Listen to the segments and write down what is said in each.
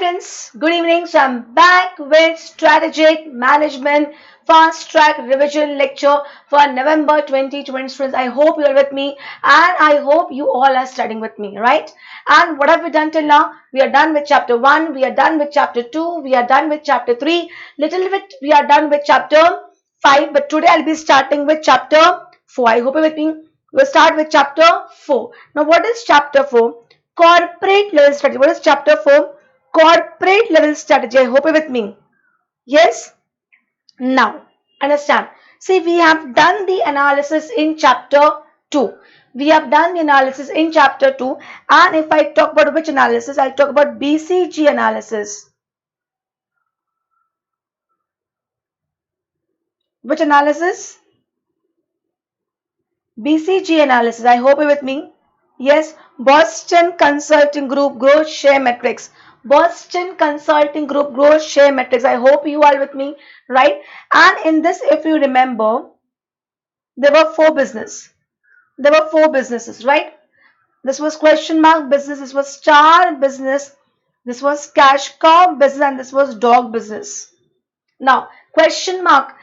friends, good evening. So I'm back with Strategic Management Fast Track Revision Lecture for November 2020. Friends, I hope you are with me and I hope you all are studying with me, right? And what have we done till now? We are done with chapter 1, we are done with chapter 2, we are done with chapter 3, little bit we are done with chapter 5, but today I'll be starting with chapter 4. I hope you're with me. We'll start with chapter 4. Now, what is chapter 4? Corporate level strategy. What is chapter 4? Corporate level strategy. I hope you're with me. Yes? Now, understand. See, we have done the analysis in chapter 2. We have done the analysis in chapter 2. And if I talk about which analysis, I'll talk about BCG analysis. Which analysis? BCG analysis. I hope you're with me. Yes, Boston Consulting Group Growth Share Metrics. Boston Consulting Group Growth Share Metrics. I hope you are with me, right? And in this, if you remember, there were four businesses. There were four businesses, right? This was question mark business. This was star business. This was cash cow business, and this was dog business. Now, question mark.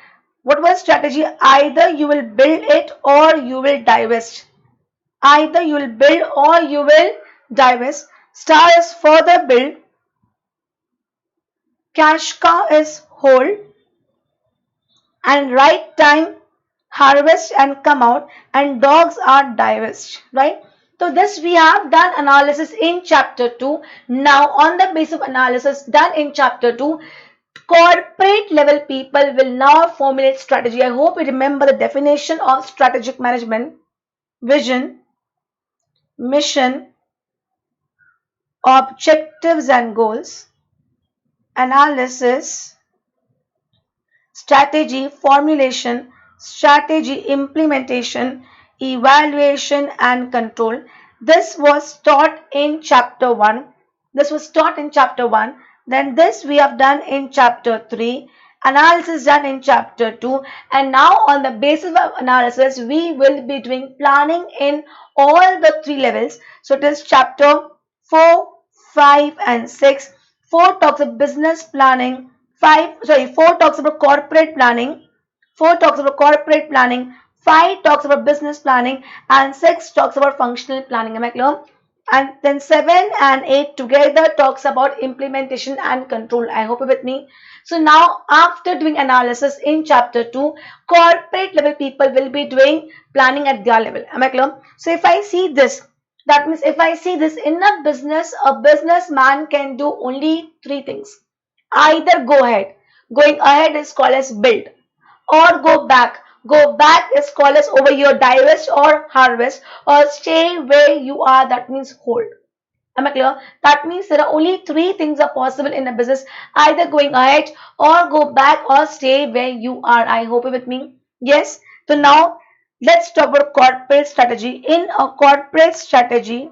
What was strategy? Either you will build it or you will divest. Either you will build or you will divest. Star is further build. Cash cow is hold. And right time harvest and come out. And dogs are divest. Right? So this we have done analysis in chapter 2. Now on the basis of analysis done in chapter 2, corporate level people will now formulate strategy. I hope you remember the definition of strategic management: vision, mission, objectives and goals, analysis, strategy formulation, strategy implementation, evaluation and control. This was taught in chapter 1. This was taught in chapter 1. Then this we have done in chapter 3. Analysis done in chapter 2. And now on the basis of analysis, we will be doing planning in all the three levels. So it is chapter 4, 5 and 6. 4 talks of business planning. 4 talks about corporate planning. 4 talks about corporate planning. 5 talks about business planning. And 6 talks about functional planning. Am I clear? And then 7 and 8 together talks about implementation and control. I hope you're with me. So now after doing analysis in chapter 2, corporate level people will be doing planning at their level. Am I clear? So if I see this, that means if I see this in a businessman can do only three things. Either go ahead. Going ahead is called as build. Or go back. Go back is called as over here divest or harvest, or stay where you are, that means hold. Am I clear? That means there are only three things are possible in a business: either going ahead or go back or stay where you are. I hope you're with me. Yes. So now let's talk about corporate strategy. In a corporate strategy,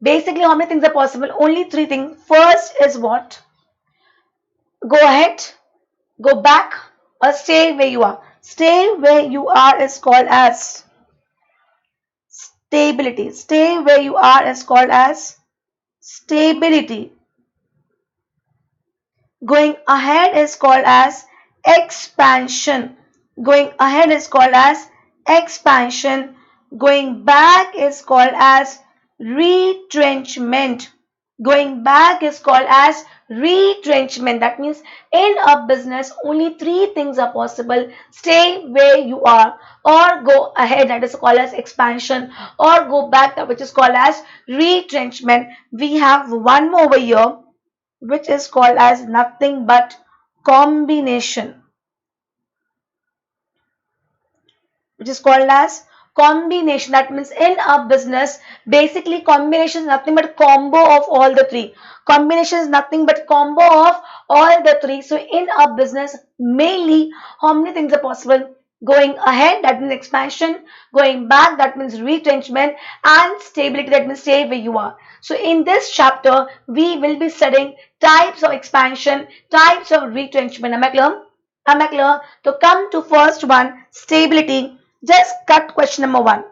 basically how many things are possible? Only three things. First is what? Go ahead, go back, or stay where you are. Stay where you are is called as stability. Stay where you are is called as stability. Going ahead is called as expansion. Going ahead is called as expansion. Going back is called as retrenchment. Going back is called as retrenchment. That means in a business only three things are possible: stay where you are, or go ahead, that is called as expansion, or go back, which is called as retrenchment. We have one more over here which is called as nothing but combination, which is called as combination. That means in a business, basically combination is nothing but combo of all the three. Combination is nothing but combo of all the three. So in a business, mainly how many things are possible? Going ahead, that means expansion. Going back, that means retrenchment. And stability, that means stay where you are. So in this chapter, we will be studying types of expansion, types of retrenchment. Am I clear? Am I clear? So come to first one, stability. Just cut question number 1.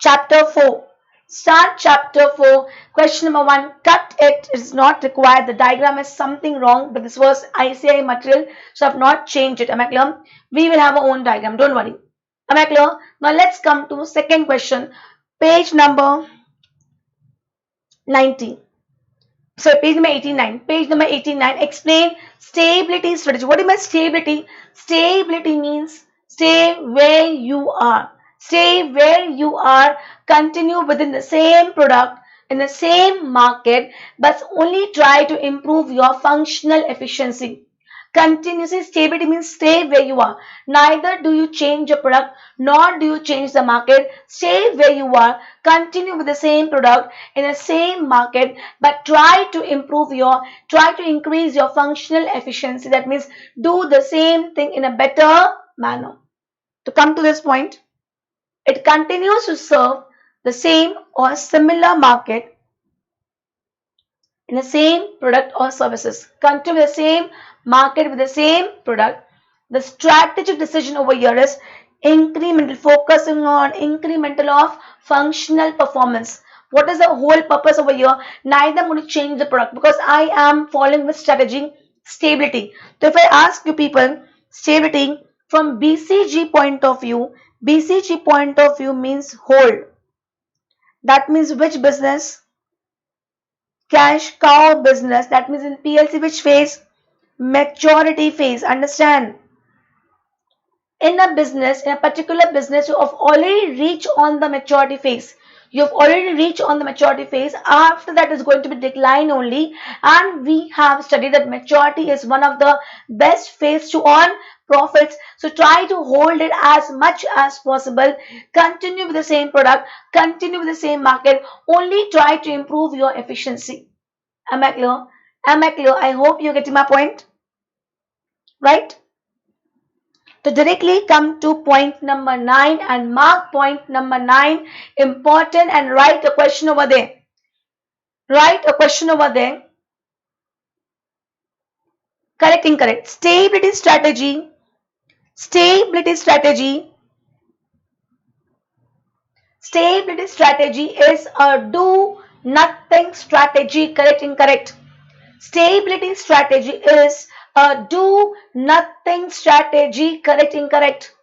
chapter 4. Start chapter 4. Question number 1. Cut it. It is not required. The diagram is something wrong, but this was ICI material, so I have not changed it. Am I clear? We will have our own diagram. Don't worry. Am I clear? Now let's come to second question. Page number 90. So page number 89. Page number 89. Explain stability strategy. What do you mean stability? Stability means stay where you are. Stay where you are. Continue within the same product, in the same market, but only try to improve your functional efficiency. Continuously stability means stay where you are. Neither do you change your product nor do you change the market. Stay where you are. Continue with the same product in the same market, but try to increase your functional efficiency. That means do the same thing in a better manner. To come to this point, it continues to serve the same or similar market in the same product or services. Continue with the same market with the same product. The strategic decision over here is incremental, focusing on incremental of functional performance. What is the whole purpose over here? Neither I'm going to change the product because I am following with strategy stability. So if I ask you people stability from BCG point of view, BCG point of view means hold. That means which business? Cash cow business. That means in PLC which phase? Maturity phase. Understand? In a business, in a particular business, you have already reached on the maturity phase. You have already reached on the maturity phase. After that is going to be decline only. And we have studied that maturity is one of the best phase to earn profits. So try to hold it as much as possible. Continue with the same product. Continue with the same market. Only try to improve your efficiency. Am I clear? Am I clear? I hope you're getting my point. Right? To directly come to point number 9 and mark point number 9 important and write a question over there. Write a question over there. Correct, incorrect. Stability strategy. Stability strategy. Stability strategy is a do nothing strategy. Correct, incorrect. Stability strategy is a do nothing strategy. Correct, incorrect.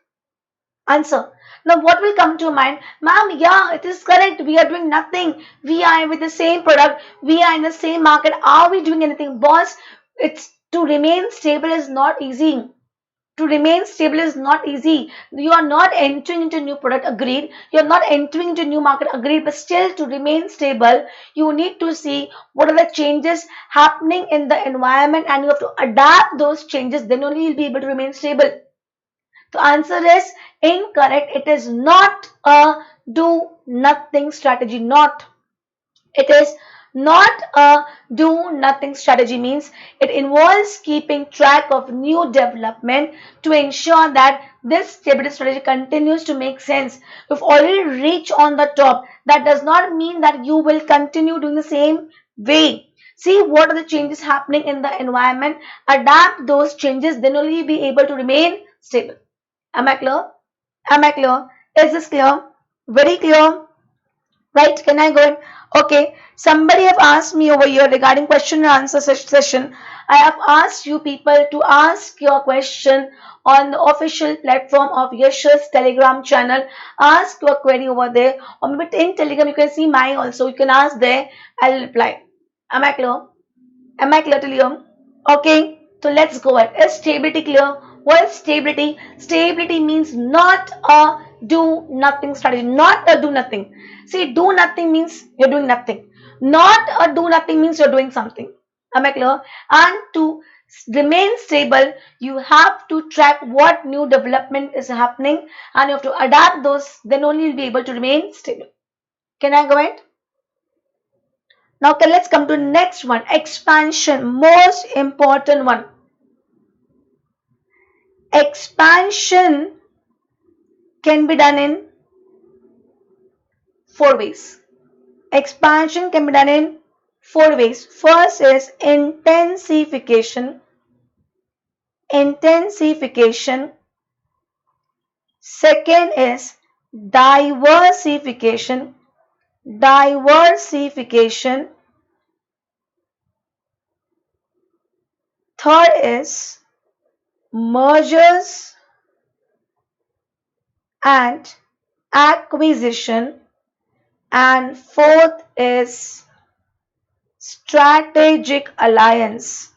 Answer. Now what will come to mind? Ma'am, yeah, it is correct. We are doing nothing. We are with the same product. We are in the same market. Are we doing anything? Boss, it's to remain stable is not easy. To remain stable is not easy. You are not entering into new product, agreed. You are not entering into new market, agreed. But still, to remain stable, you need to see what are the changes happening in the environment, and you have to adapt those changes. Then only you'll be able to remain stable. The answer is incorrect. It is not a do nothing strategy. Not. It is not a do nothing strategy. Means it involves keeping track of new development to ensure that this stability strategy continues to make sense. You've already reached on the top. That does not mean that you will continue doing the same way. See what are the changes happening in the environment. Adapt those changes. Then only you'll be able to remain stable. Am I clear? Am I clear? Is this clear? Very clear? Right? Can I go in? Okay. Somebody have asked me over here regarding question and answer session. I have asked you people to ask your question on the official platform of Yash's Telegram channel. Ask your query over there. Or maybe in Telegram you can see mine also. You can ask there. I'll reply. Am I clear? Am I clear till here? Okay. So let's go ahead. Is stability clear? What is stability? Stability means not a do nothing strategy. Not a do nothing. See, do nothing means you're doing nothing. Not a do nothing means you're doing something. Am I clear? And to remain stable, you have to track what new development is happening and you have to adapt those. Then only you'll be able to remain stable. Can I go ahead? Now let's come to next one. Expansion. Most important one. Expansion can be done in 4 ways. Expansion can be done in 4 ways. First is intensification. Intensification. Second is diversification, diversification. Third is mergers and acquisition, and fourth is strategic alliance.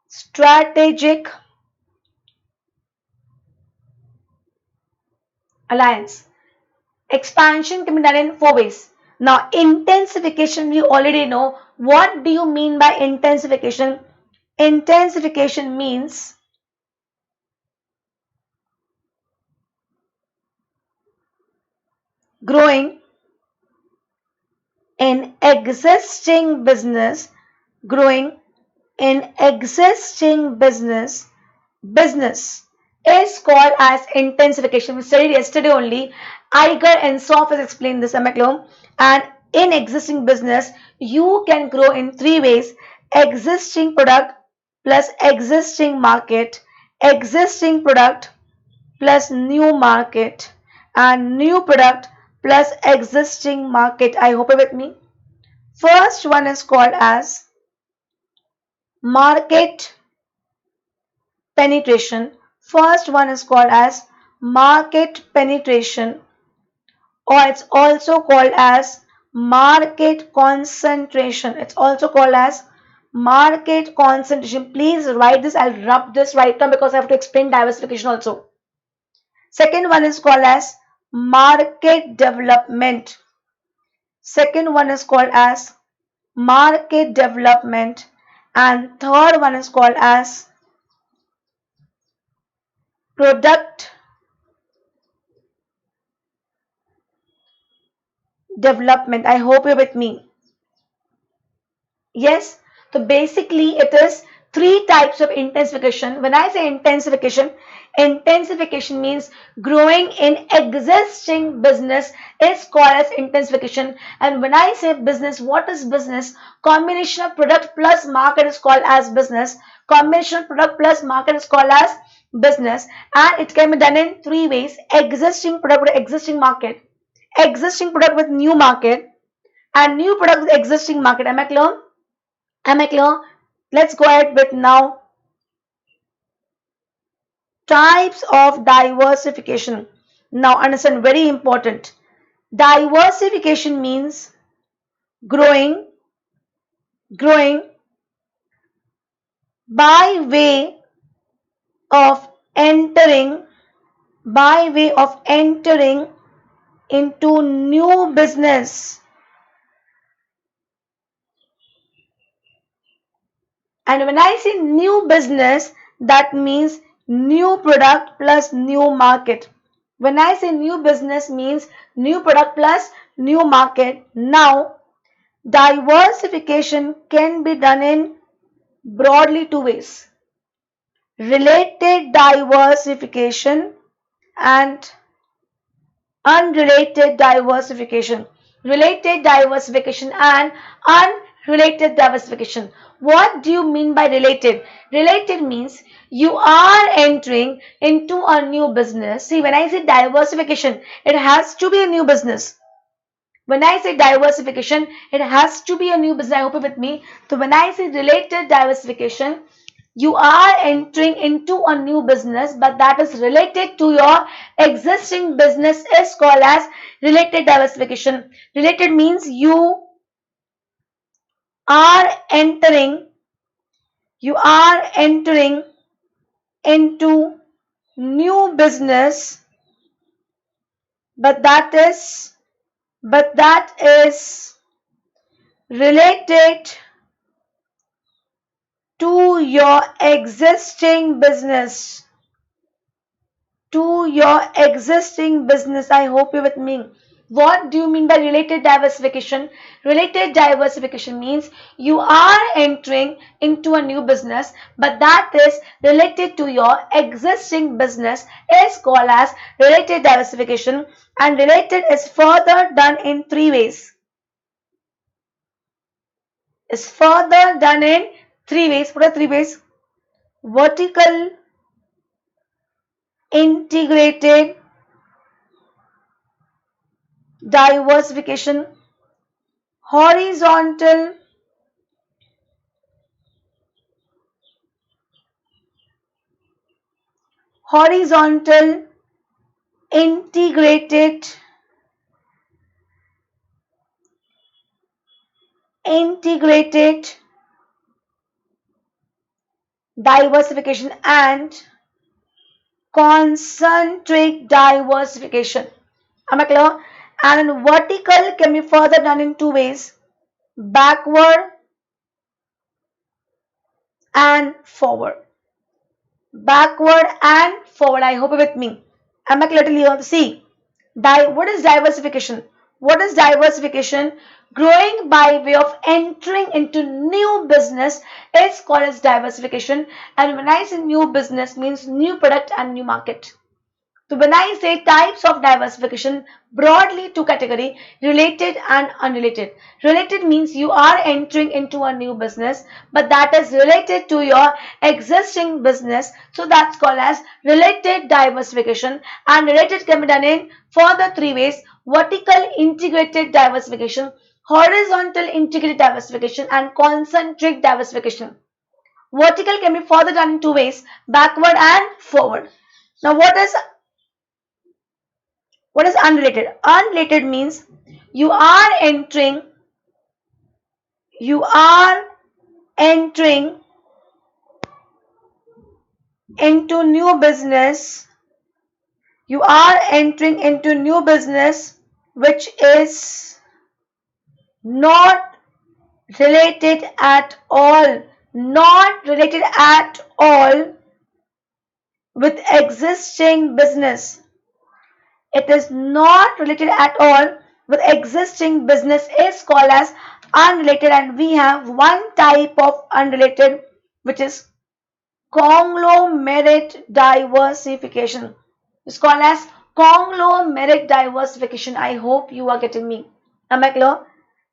Strategic alliance. Expansion can be done in four ways. Now, intensification, we already know. What do you mean by intensification? Intensification means growing in existing business, growing in existing business is called as intensification. We studied yesterday only. Iger and Soft has explained this, and in existing business you can grow in three ways: existing product plus existing market, existing product plus new market, and new product plus existing market. I hope you're with me. First one is called as market penetration. First one is called as market penetration, or it's also called as market concentration. It's also called as market concentration. Please write this. I'll rub this right now because I have to explain diversification also. Second one is called as market development. Second one is called as market development, and third one is called as product development. I hope you're with me. Yes, so basically it is three types of intensification. When I say intensification, intensification means growing in existing business is called as intensification. And when I say business, what is business? Combination of product plus market is called as business. Combination of product plus market is called as business, and it can be done in three ways: existing product with existing market, existing product with new market, and new product with existing market. Am I clear? Am I clear? Let's go ahead with now types of diversification. Now understand, very important. Diversification means growing by way of entering into new business. And when I say new business, that means new product plus new market. When I say new business, means new product plus new market. Now, diversification can be done in broadly two ways: related diversification and unrelated diversification. Related diversification and unrelated diversification. What do you mean by related? Related means you are entering into a new business. See, when I say diversification, it has to be a new business. When I say diversification, it has to be a new business. I hope you're with me. So when I say related diversification, you are entering into a new business, but that is related to your existing business is called as related diversification. Related means you are entering into new business, but that is related to your existing business. I hope you're with me. What do you mean by related diversification? Related diversification means you are entering into a new business, but that is related to your existing business is called as related diversification, and related is further done in three ways. What are three ways? Vertical integrated diversification, horizontal horizontal integrated diversification and concentric diversification. Am I clear? And in vertical can be further done in two ways, backward and forward. Backward and forward. I hope you're with me. Am I clear till here? See, what is diversification? What is diversification? Growing by way of entering into new business is called as diversification. And when I say new business, means new product and new market. So when I say types of diversification, broadly two category, related and unrelated. Related means you are entering into a new business, but that is related to your existing business. So that's called as related diversification. And related can be done in further three ways: vertical integrated diversification, horizontal integrated diversification, and concentric diversification. Vertical can be further done in two ways, backward and forward. Now what is unrelated? Unrelated means you are entering into new business. You are entering into new business which is not related at all, not related at all with existing business. It is not related at all with existing business is called as unrelated, and we have one type of unrelated which is conglomerate diversification. It's called as conglomerate diversification. I hope you are getting me. Am I clear?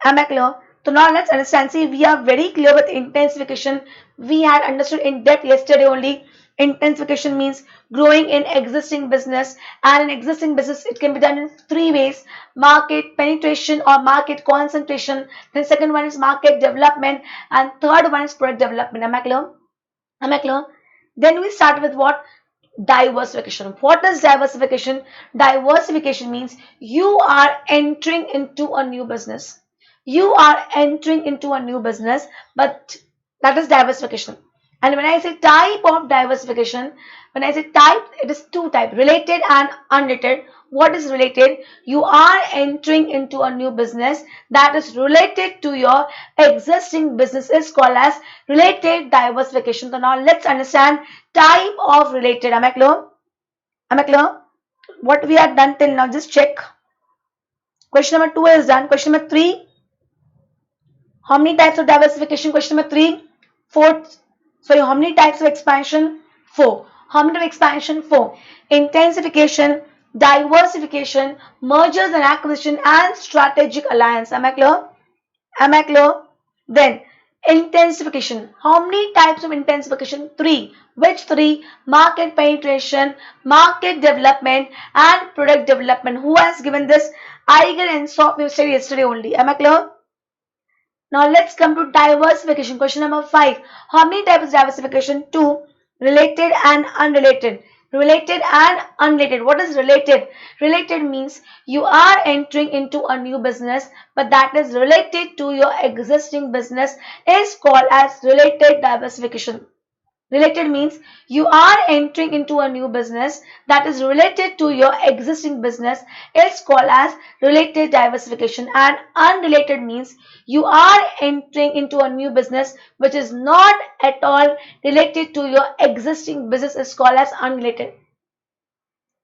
Am I clear? So now let's understand. See, we are very clear with intensification. We had understood in depth yesterday only. Intensification means growing in existing business, and in existing business it can be done in three ways: market penetration or market concentration. Then second one is market development, and third one is product development. Am I clear? Am I clear? Then we start with what? Diversification. What is diversification? Diversification means you are entering into a new business. You are entering into a new business, but that is diversification. And when I say type of diversification, when I say type, it is two types, related and unrelated. What is related? You are entering into a new business that is related to your existing business is called as related diversification. So now let's understand type of related. Am I clear? Am I clear? What we have done till now, just check. Question number 2 is done. Question number 3. How many types of diversification? Question number 3. 4. Sorry, how many types of expansion? 4. How many of expansion? 4. Intensification, diversification, mergers and acquisition, and strategic alliance. Am I clear? Am I clear? Then intensification. How many types of intensification? 3. Which 3? Market penetration, market development, and product development. Who has given this? Eiger and Soft we studied yesterday only. Am I clear? Now let's come to diversification. Question number 5. How many types of diversification? 2. Related and unrelated. Related and unrelated. What is related? Related means you are entering into a new business, but that is related to your existing business is called as related diversification. Related means you are entering into a new business that is related to your existing business is called as related diversification, and unrelated means you are entering into a new business which is not at all related to your existing business is called as unrelated.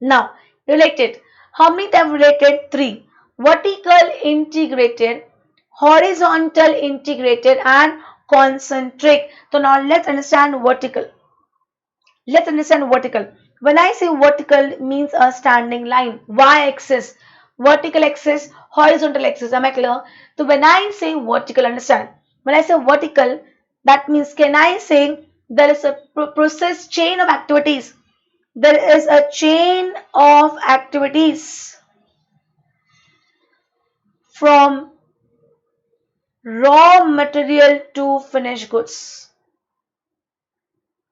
Now, related. How many types of related? 3. Vertical integrated, horizontal integrated, and concentric. So now let's understand vertical. Let's understand vertical. When I say vertical, means a standing line, y-axis, vertical axis, horizontal axis. Am I clear? So when I say vertical, understand. When I say vertical, that means can I say there is a process chain of activities. There is a chain of activities. from raw material to finished goods.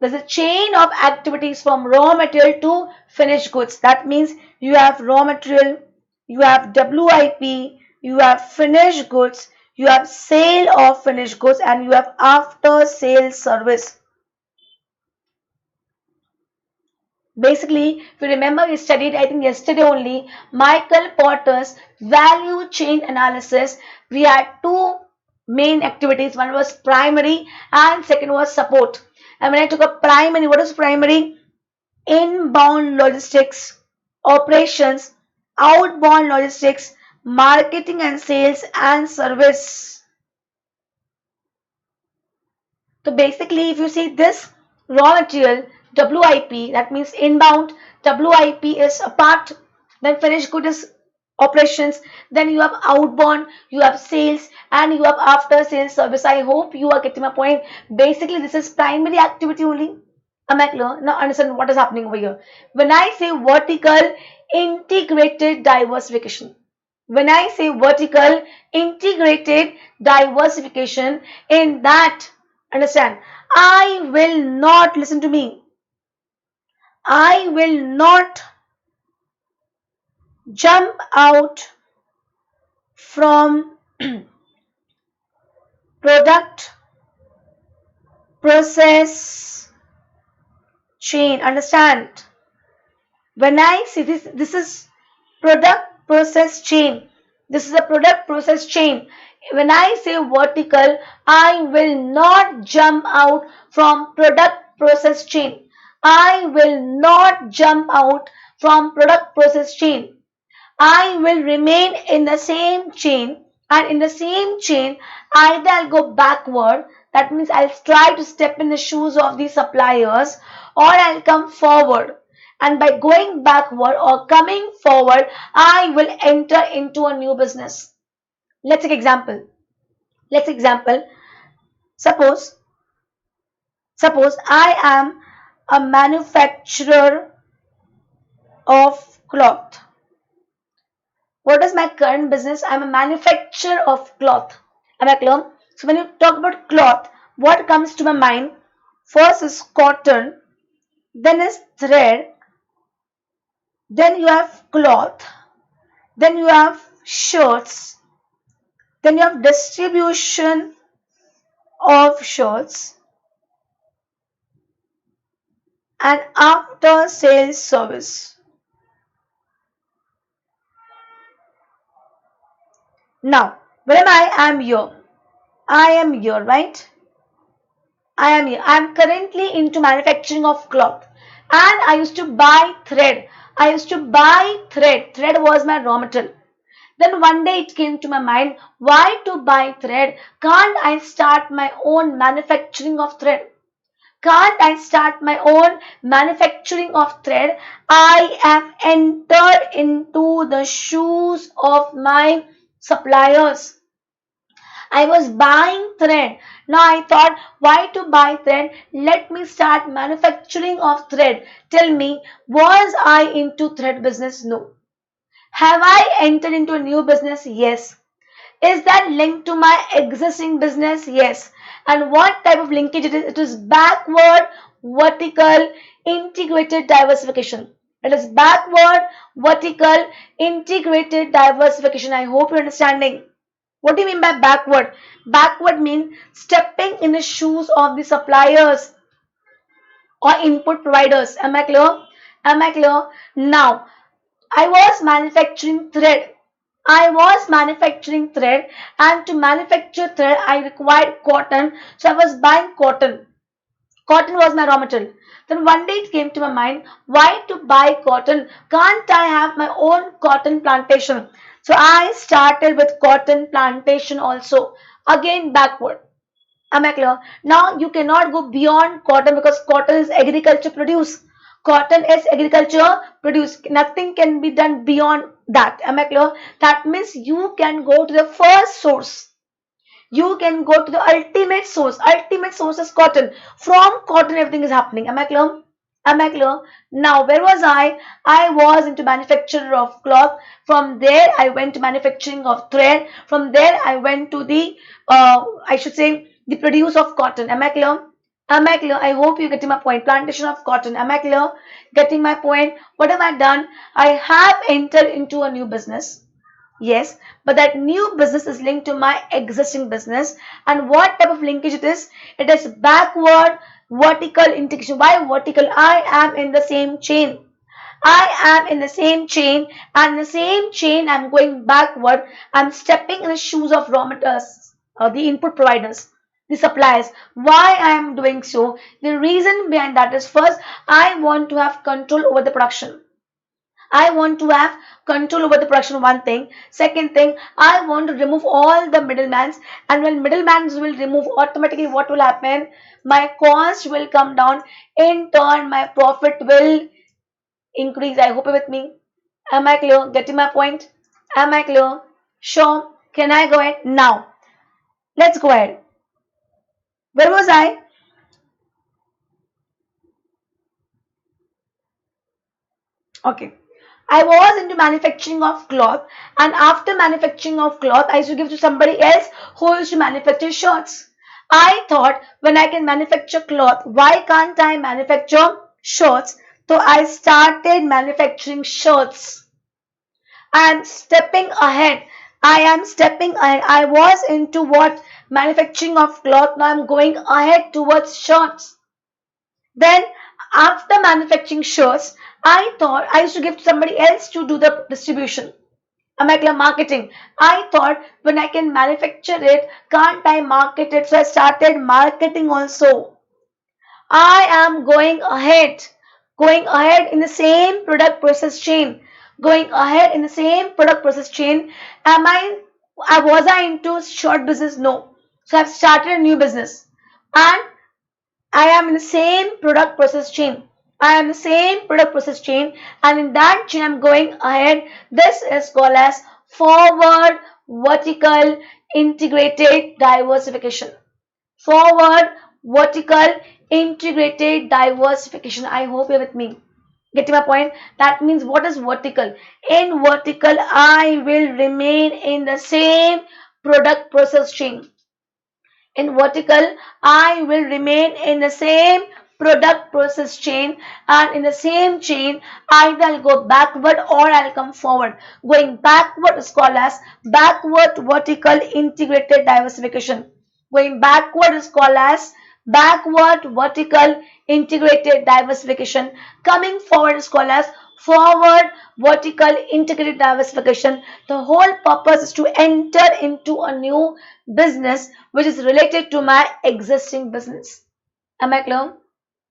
There's a chain of activities from raw material to finished goods. That means you have raw material, you have WIP, you have finished goods, you have sale of finished goods, and you have after sales service. Basically, if you remember, we studied, I think yesterday only, Michael Porter's value chain analysis. We had two main activities. One was primary and second was support. And when I took a primary, what is primary? Inbound logistics, operations, outbound logistics, marketing and sales, and service. So basically, if you see this raw material, WIP, that means inbound, WIP is a part, then finished good is operations, then you have outbound, you have sales, and you have after sales service. I hope you are getting my point. Basically, this is primary activity only. Am I clear? Now understand what is happening over here. When I say vertical integrated diversification, when I say vertical integrated diversification, in that, understand, I will not, listen to me, I will not jump out from product process chain. Understand? When I see this is product process chain. This is a product process chain. When I say vertical, I will not jump out from product process chain. I will not jump out from product process chain. I will remain in the same chain, and in the same chain, either I'll go backward, that means I'll try to step in the shoes of the suppliers, or I'll come forward. And by going backward or coming forward, I will enter into a new business. Let's take example. Suppose I am a manufacturer of cloth. What is my current business? I'm a manufacturer of cloth. Am I clear? So when you talk about cloth, what comes to my mind? First is cotton, then is thread, then you have cloth, then you have shirts, then you have distribution of shirts, and after sales service. Now, when I am here, right? I am here. I am currently into manufacturing of cloth, and I used to buy thread. Thread was my raw material. Then one day it came to my mind, why to buy thread? Can't I start my own manufacturing of thread? Can't I start my own manufacturing of thread? I have entered into the shoes of my suppliers. I was buying thread. Now I thought, why to buy thread? Let me start manufacturing of thread. Tell me, was I into thread business? No. Have I entered into a new business? Yes. Is that linked to my existing business? Yes. And what type of linkage it is? It is backward, vertical, integrated diversification. It is backward, vertical, integrated diversification. I hope you're understanding. What do you mean by backward? Backward means stepping in the shoes of the suppliers or input providers. Am I clear? Now, I was manufacturing thread, and to manufacture thread, I required cotton. So I was buying cotton. Cotton was my raw material. Then one day it came to my mind, why to buy cotton? Can't I have my own cotton plantation? So I started with cotton plantation also. Again backward. Am I clear? Now you cannot go beyond cotton because cotton is agriculture produce. Nothing can be done beyond that. Am I clear? That means you can go to the first source. You can go to the ultimate source. Ultimate source is cotton. From cotton, everything is happening. Am I clear? Am I clear? Now, where was I? I was into manufacture of cloth. From there, I went to manufacturing of thread. From there, I went to the, I should say, the produce of cotton. Am I clear? Am I clear? I hope you're getting my point. Plantation of cotton. Am I clear? Getting my point? What have I done? I have entered into a new business. Yes, but that new business is linked to my existing business. And what type of linkage it is? It is backward vertical integration. Why vertical? I am in the same chain. I am in the same chain, and in the same chain I'm going backward. I'm stepping in the shoes of raw materials, the input providers, the suppliers. Why I am doing so? The reason behind that is, first, I want to have control over the production. I want to have control over the production, one thing. Second thing, I want to remove all the middlemans, and when middlemans will remove, automatically what will happen? My cost will come down. In turn, my profit will increase. I hope you're with me. Am I clear? Getting my point? Am I clear? Sure. Can I go ahead? Now, let's go ahead. Where was I? Okay. I was into manufacturing of cloth, and after manufacturing of cloth, I used to give to somebody else who used to manufacture shirts. I thought, when I can manufacture cloth, why can't I manufacture shirts? So I started manufacturing shirts. I am stepping ahead. I am stepping ahead. I was into what? Manufacturing of cloth. Now I'm going ahead towards shirts. Then, after manufacturing shirts, I thought I used to give to somebody else to do the distribution. I'm like marketing. I thought, when I can manufacture it, can't I market it? So I started marketing also. I am going ahead in the same product process chain, going ahead in the same product process chain. Am was I into short business? No. So I've started a new business, and I am in the same product process chain. I am the same product process chain, and in that chain I'm going ahead. This is called as forward vertical integrated diversification. Forward vertical integrated diversification. I hope you're with me. Getting my point? That means, what is vertical? In vertical, I will remain in the same product process chain. In vertical, I will remain in the same product process chain, and in the same chain, either I'll go backward or I'll come forward. Going backward is called as backward vertical integrated diversification. Going backward is called as backward vertical integrated diversification. Coming forward is called as forward vertical integrated diversification. The whole purpose is to enter into a new business which is related to my existing business. Am I clear?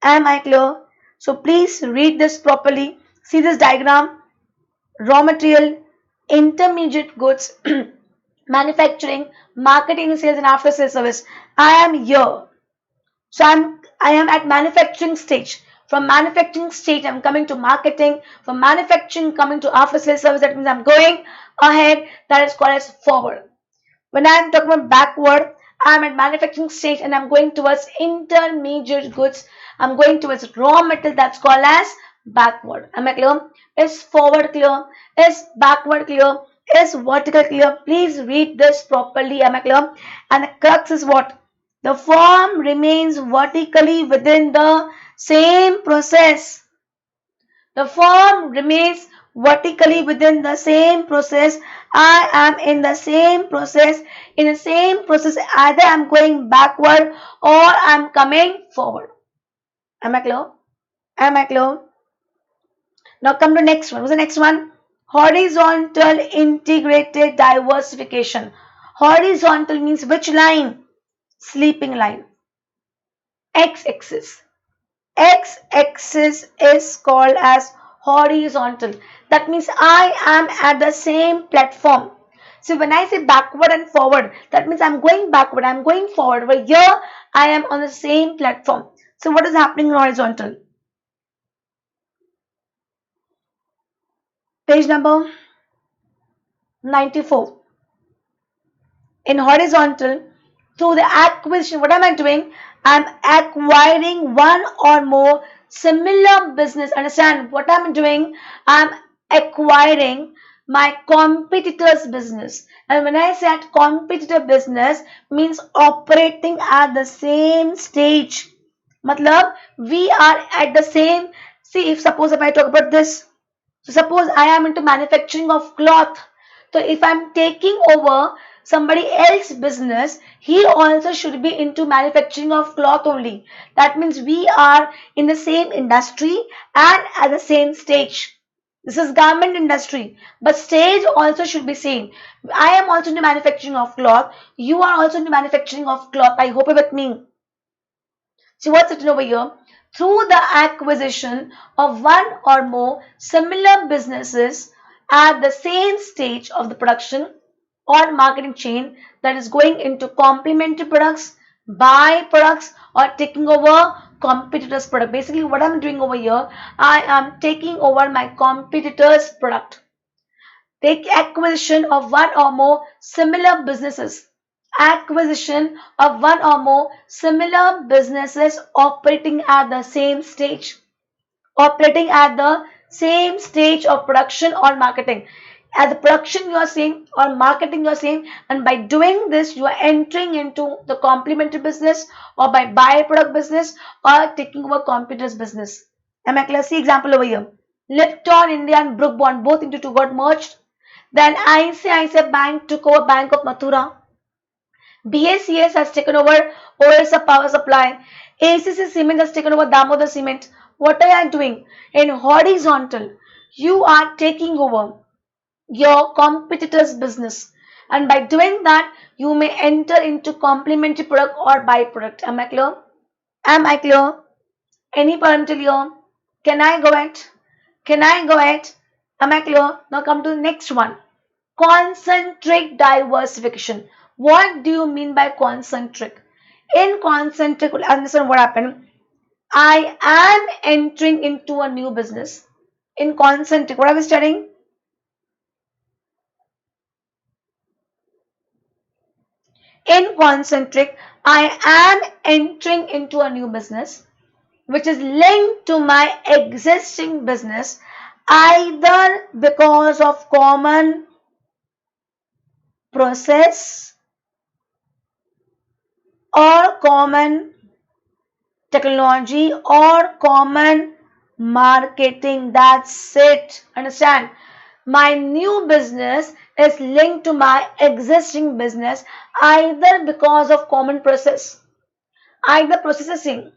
Am I clear? So please read this properly. See this diagram: raw material, intermediate goods, manufacturing, marketing, sales, and after sales service. I am here. So I am at manufacturing stage. From manufacturing stage, I'm coming to marketing. From manufacturing, coming to after sales service. That means I'm going ahead. That is called as forward. When I'm talking about backward, I'm at manufacturing stage and I'm going towards intermediate goods. I'm going towards raw material. That's called as backward. Am I clear? Is forward clear? Is backward clear? Is vertical clear? Please read this properly. Am I clear? And the crux is what? The form remains vertically within the same process. The form remains vertically within the same process. I am in the same process. In the same process, either I'm going backward or I'm coming forward. Am I clear? Am I clear? Now come to next one. What's the next one? Horizontal integrated diversification. Horizontal means which line? Sleeping line. X-axis. X-axis is called as horizontal. That means I am at the same platform. So when I say backward and forward, that means I'm going backward, I'm going forward. But here I am on the same platform. So what is happening in horizontal? Page number 94. In horizontal, through the acquisition, what am I doing? I'm acquiring one or more similar business. Understand what I'm doing? I'm acquiring my competitor's business. And when I said competitor business, means operating at the same stage. Matlab, we are at the same. See, if suppose if I talk about this, so suppose I am into manufacturing of cloth. So if I'm taking over somebody else's business, he also should be into manufacturing of cloth only. That means we are in the same industry and at the same stage. This is garment industry, but stage also should be same. I am also into manufacturing of cloth. You are also into manufacturing of cloth. I hope you're with me. See what's written over here? Through the acquisition of one or more similar businesses at the same stage of the production or marketing chain, that is going into complementary products, byproducts, or taking over competitors' product. Basically, what I'm doing over here, I am taking over my competitor's product. Take acquisition of one or more similar businesses. Acquisition of one or more similar businesses operating at the same stage. Operating at the same stage of production or marketing. At the production you are saying or marketing you are saying, and by doing this you are entering into the complementary business or by byproduct business or taking over competitors business. Am I clear? See example over here. Lipton India and Brook Bond both into two got merged. Then ICICI Bank took over Bank of Mathura. BACS has taken over Orissa Power Supply. ACC Cement has taken over Damodar Cement. What are you doing? In horizontal, you are taking over your competitor's business. And by doing that, you may enter into complementary product or byproduct. Am I clear? Am I clear? Any point till here? Can I go ahead? Can I go ahead? Am I clear? Now come to the next one. Concentric diversification. What do you mean by concentric? In concentric, understand what happened. I am entering into a new business. In concentric, what are we studying? In concentric, I am entering into a new business which is linked to my existing business either because of common process or common technology or common marketing. That's it. Understand? My new business is linked to my existing business either because of common process, either process is same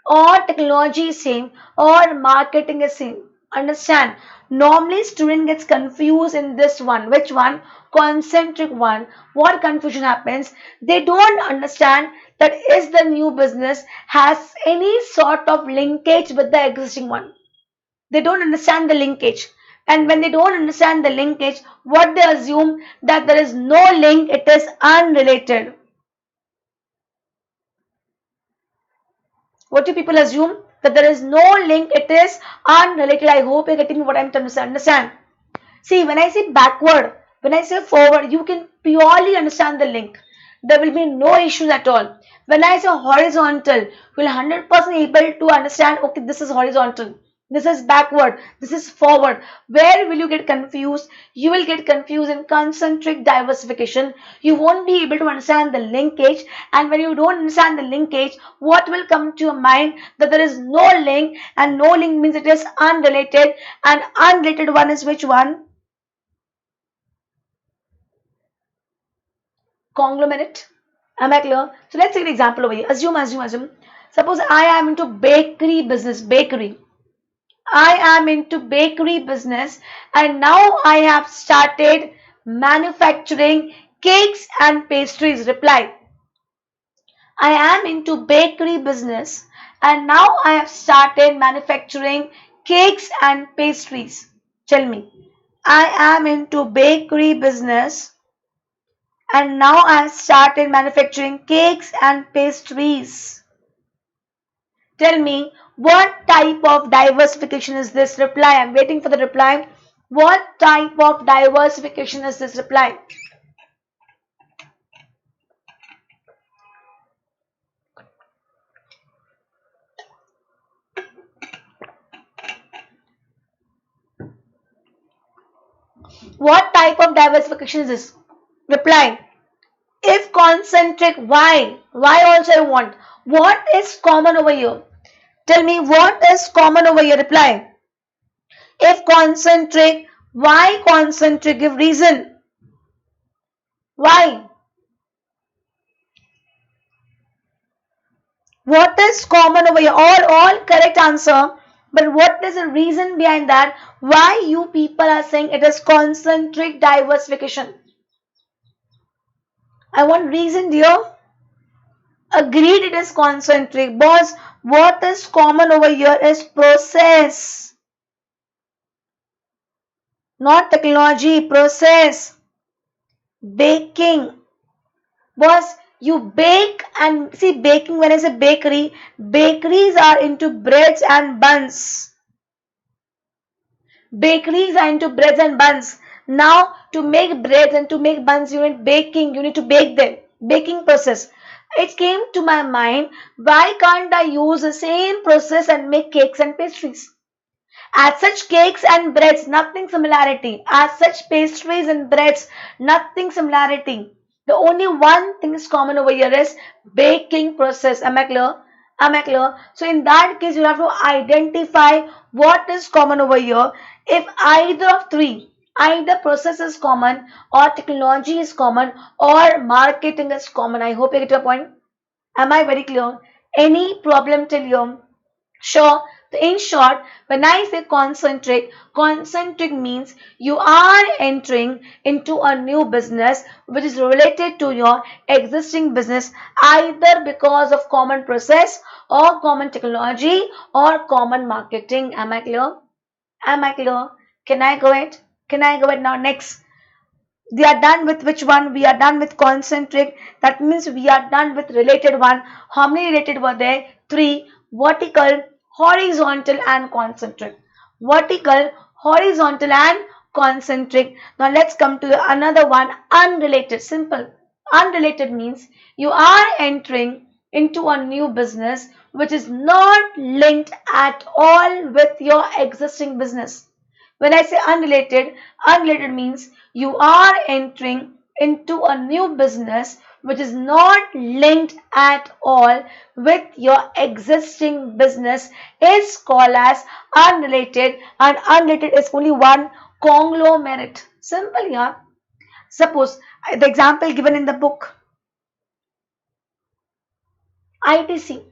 or technology is same or marketing is same. Understand? Normally student gets confused in this one. Which one? Concentric one. What confusion happens? They don't understand that is the new business has any sort of linkage with the existing one. They don't understand the linkage. And when they don't understand the linkage, what they assume that there is no link, it is unrelated. What do people assume? That there is no link, it is unrelated. I hope you're getting what I'm trying to understand. See, when I say backward, when I say forward, you can purely understand the link. There will be no issues at all. When I say horizontal, you will 100% able to understand, okay, this is horizontal. This is backward. This is forward. Where will you get confused? You will get confused in concentric diversification. You won't be able to understand the linkage. And when you don't understand the linkage, what will come to your mind? That there is no link, and no link means it is unrelated. And unrelated one is which one? Conglomerate. Am I clear? So let's take an example over here. Assume. Suppose I am into bakery business. Bakery. I am into bakery business and now I have started manufacturing cakes and pastries. Reply. I am into bakery business and now I have started manufacturing cakes and pastries. Tell me. I am into bakery business and now I have started manufacturing cakes and pastries. Tell me, what type of diversification is this? Reply. I'm waiting for the reply. What type of diversification is this? Reply. What type of diversification is this? Reply. If concentric, why? Why also I want? What is common over here? Tell me what is common over here. Reply. If concentric, why concentric? Give reason. Why? What is common over here? All correct answer. But what is the reason behind that? Why you people are saying it is concentric diversification? I want reason, dear. Agreed, it is concentric. Boss, what is common over here is process, not technology. Process. Baking. Boss, you bake and see baking. When I say bakery, bakeries are into breads and buns. Bakeries are into breads and buns. Now, to make breads and to make buns, you need baking. You need to bake them. Baking process. It came to my mind, why can't I use the same process and make cakes and pastries? As such, cakes and breads, nothing similarity. As such, pastries and breads, nothing similarity. The only one thing is common over here is baking process. Am I clear? Am I clear? So in that case, you have to identify what is common over here. If either of three, either process is common or technology is common or marketing is common. I hope you get your point. Am I very clear? Any problem till here? Sure. In short, when I say concentric means you are entering into a new business which is related to your existing business either because of common process or common technology or common marketing. Am I clear? Am I clear? Can I go ahead? Can I go ahead now? Next. We are done with which one? We are done with concentric. That means we are done with related one. How many related were there? 3. Vertical, horizontal and concentric. Vertical, horizontal and concentric. Now let's come to another one. Unrelated. Simple. Unrelated means you are entering into a new business which is not linked at all with your existing business. When I say unrelated means you are entering into a new business which is not linked at all with your existing business is called as unrelated, and unrelated is only one conglomerate. Simple, yeah. Suppose the example given in the book, ITC,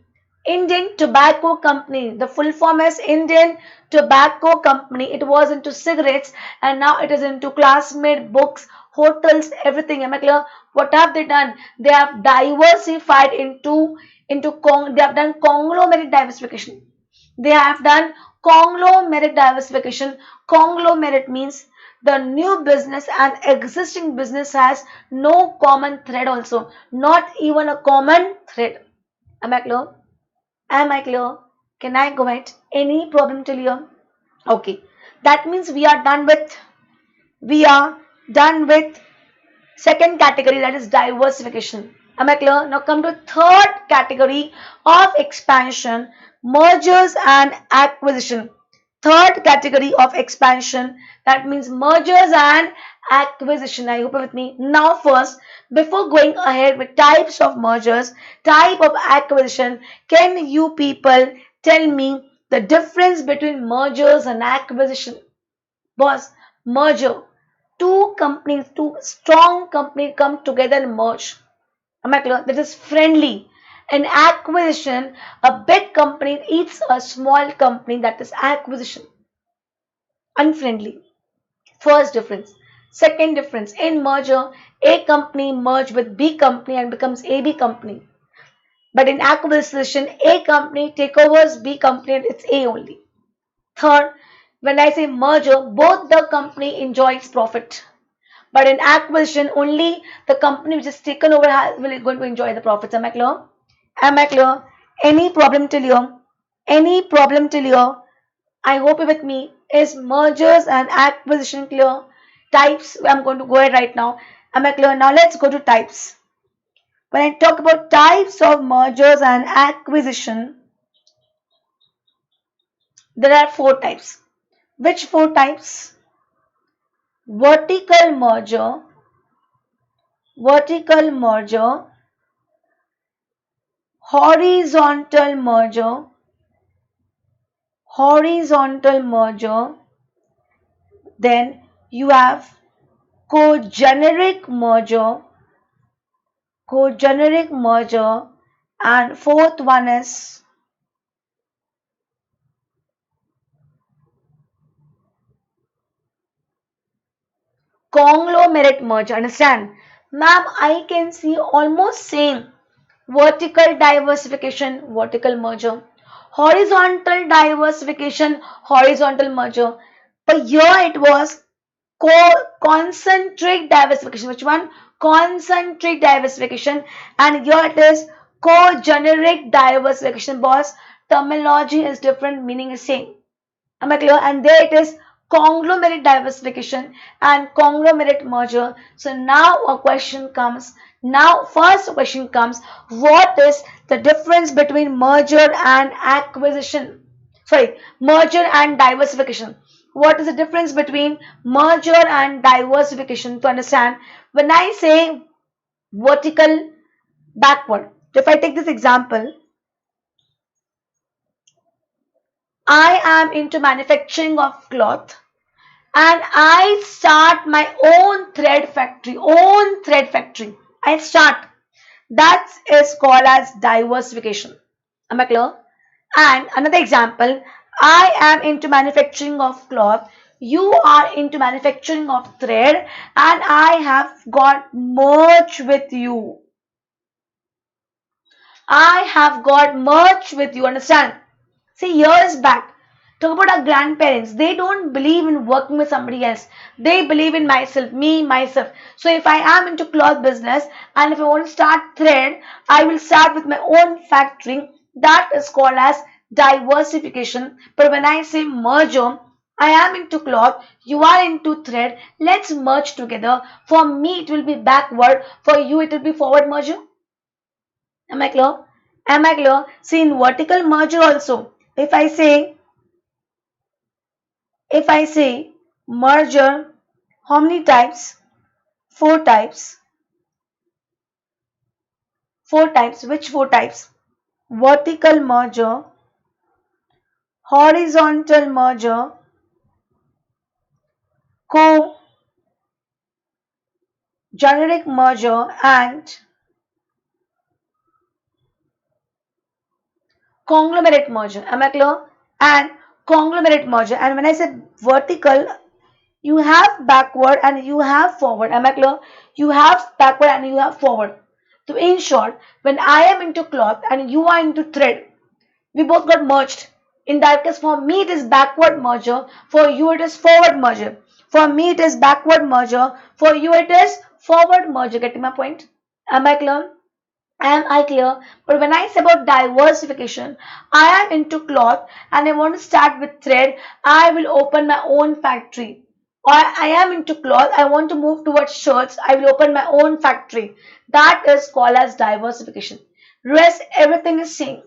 Indian Tobacco Company. The full form is Indian Tobacco Company. It was into cigarettes and now it is into classmate, books, hotels, everything. Am I clear? What have they done? They have diversified they have done conglomerate diversification. They have done conglomerate diversification. Conglomerate means the new business and existing business has no common thread also. Not even a common thread. Am I clear? Am I clear? Can I go ahead? Any problem till here? Okay. That means we are done with second category, that is diversification. Am I clear? Now come to third category of expansion, mergers and acquisition. Third category of expansion, that means mergers and acquisition. Are you open with me? Now first, before going ahead with types of mergers, type of acquisition, can you people tell me the difference between mergers and acquisition? Boss, merger. Two strong companies come together and merge. Am I clear? That is friendly. In acquisition, a big company eats a small company, that is acquisition. Unfriendly. First difference. Second difference. In merger, A company merge with B company and becomes AB company. But in acquisition, A company takeovers B company and it's A only. Third, when I say merger, both the company enjoys profit. But in acquisition, only the company which is taken over will going to enjoy the profits. Am I clear? Am I clear? Any problem till here? Any problem till here? I hope you're with me. Is mergers and acquisition clear? Types, I'm going to go ahead right now. Am I clear? Now let's go to types. When I talk about types of mergers and acquisition, there are 4 types. Which 4 types? vertical merger, vertical merger, horizontal merger, horizontal merger, then you have co-generic merger, co-generic merger, and fourth one is conglomerate merger. Understand? Ma'am, I can see almost same. Vertical diversification, vertical merger. Horizontal diversification, horizontal merger. But here it was concentric diversification. Which one? Concentric diversification. And here it is co-generic diversification. Boss, terminology is different, meaning is same. Am I clear? And there it is conglomerate diversification and conglomerate merger. So now a question comes. Now first question comes, what is the difference between merger and acquisition? Sorry, merger and diversification. What is the difference between merger and diversification? To understand, when I say vertical backward, if I take this example, I am into manufacturing of cloth and I start my own thread factory, I start. That is called as diversification. Am I clear? And another example, I am into manufacturing of cloth, you are into manufacturing of thread, and I have got merged with you. I have got merged with you. Understand? See, years back, talk about our grandparents. They don't believe in working with somebody else. They believe in myself, me, myself. So if I am into cloth business and if I want to start thread, I will start with my own factory. That is called as diversification. But when I say merger, I am into cloth, you are into thread. Let's merge together. For me, it will be backward. For you, it will be forward merger. Am I clear? Am I clear? See, in vertical merger also, if I say merger, how many types? Four types. Four types. Which four types? Vertical merger, horizontal merger, co-generic merger, and conglomerate merger. Am I clear? And conglomerate merger. And when I said vertical, you have backward and you have forward. Am I clear? You have backward and you have forward. So in short, when I am into cloth and you are into thread, we both got merged. In that case, for me it is backward merger, for you it is forward merger. For me it is backward merger, for you it is forward merger. Getting my point? Am I clear? Am I clear? But when I say about diversification, I am into cloth and I want to start with thread. I will open my own factory. Or I am into cloth, I want to move towards shirts. I will open my own factory. That is called as diversification. Rest everything is same.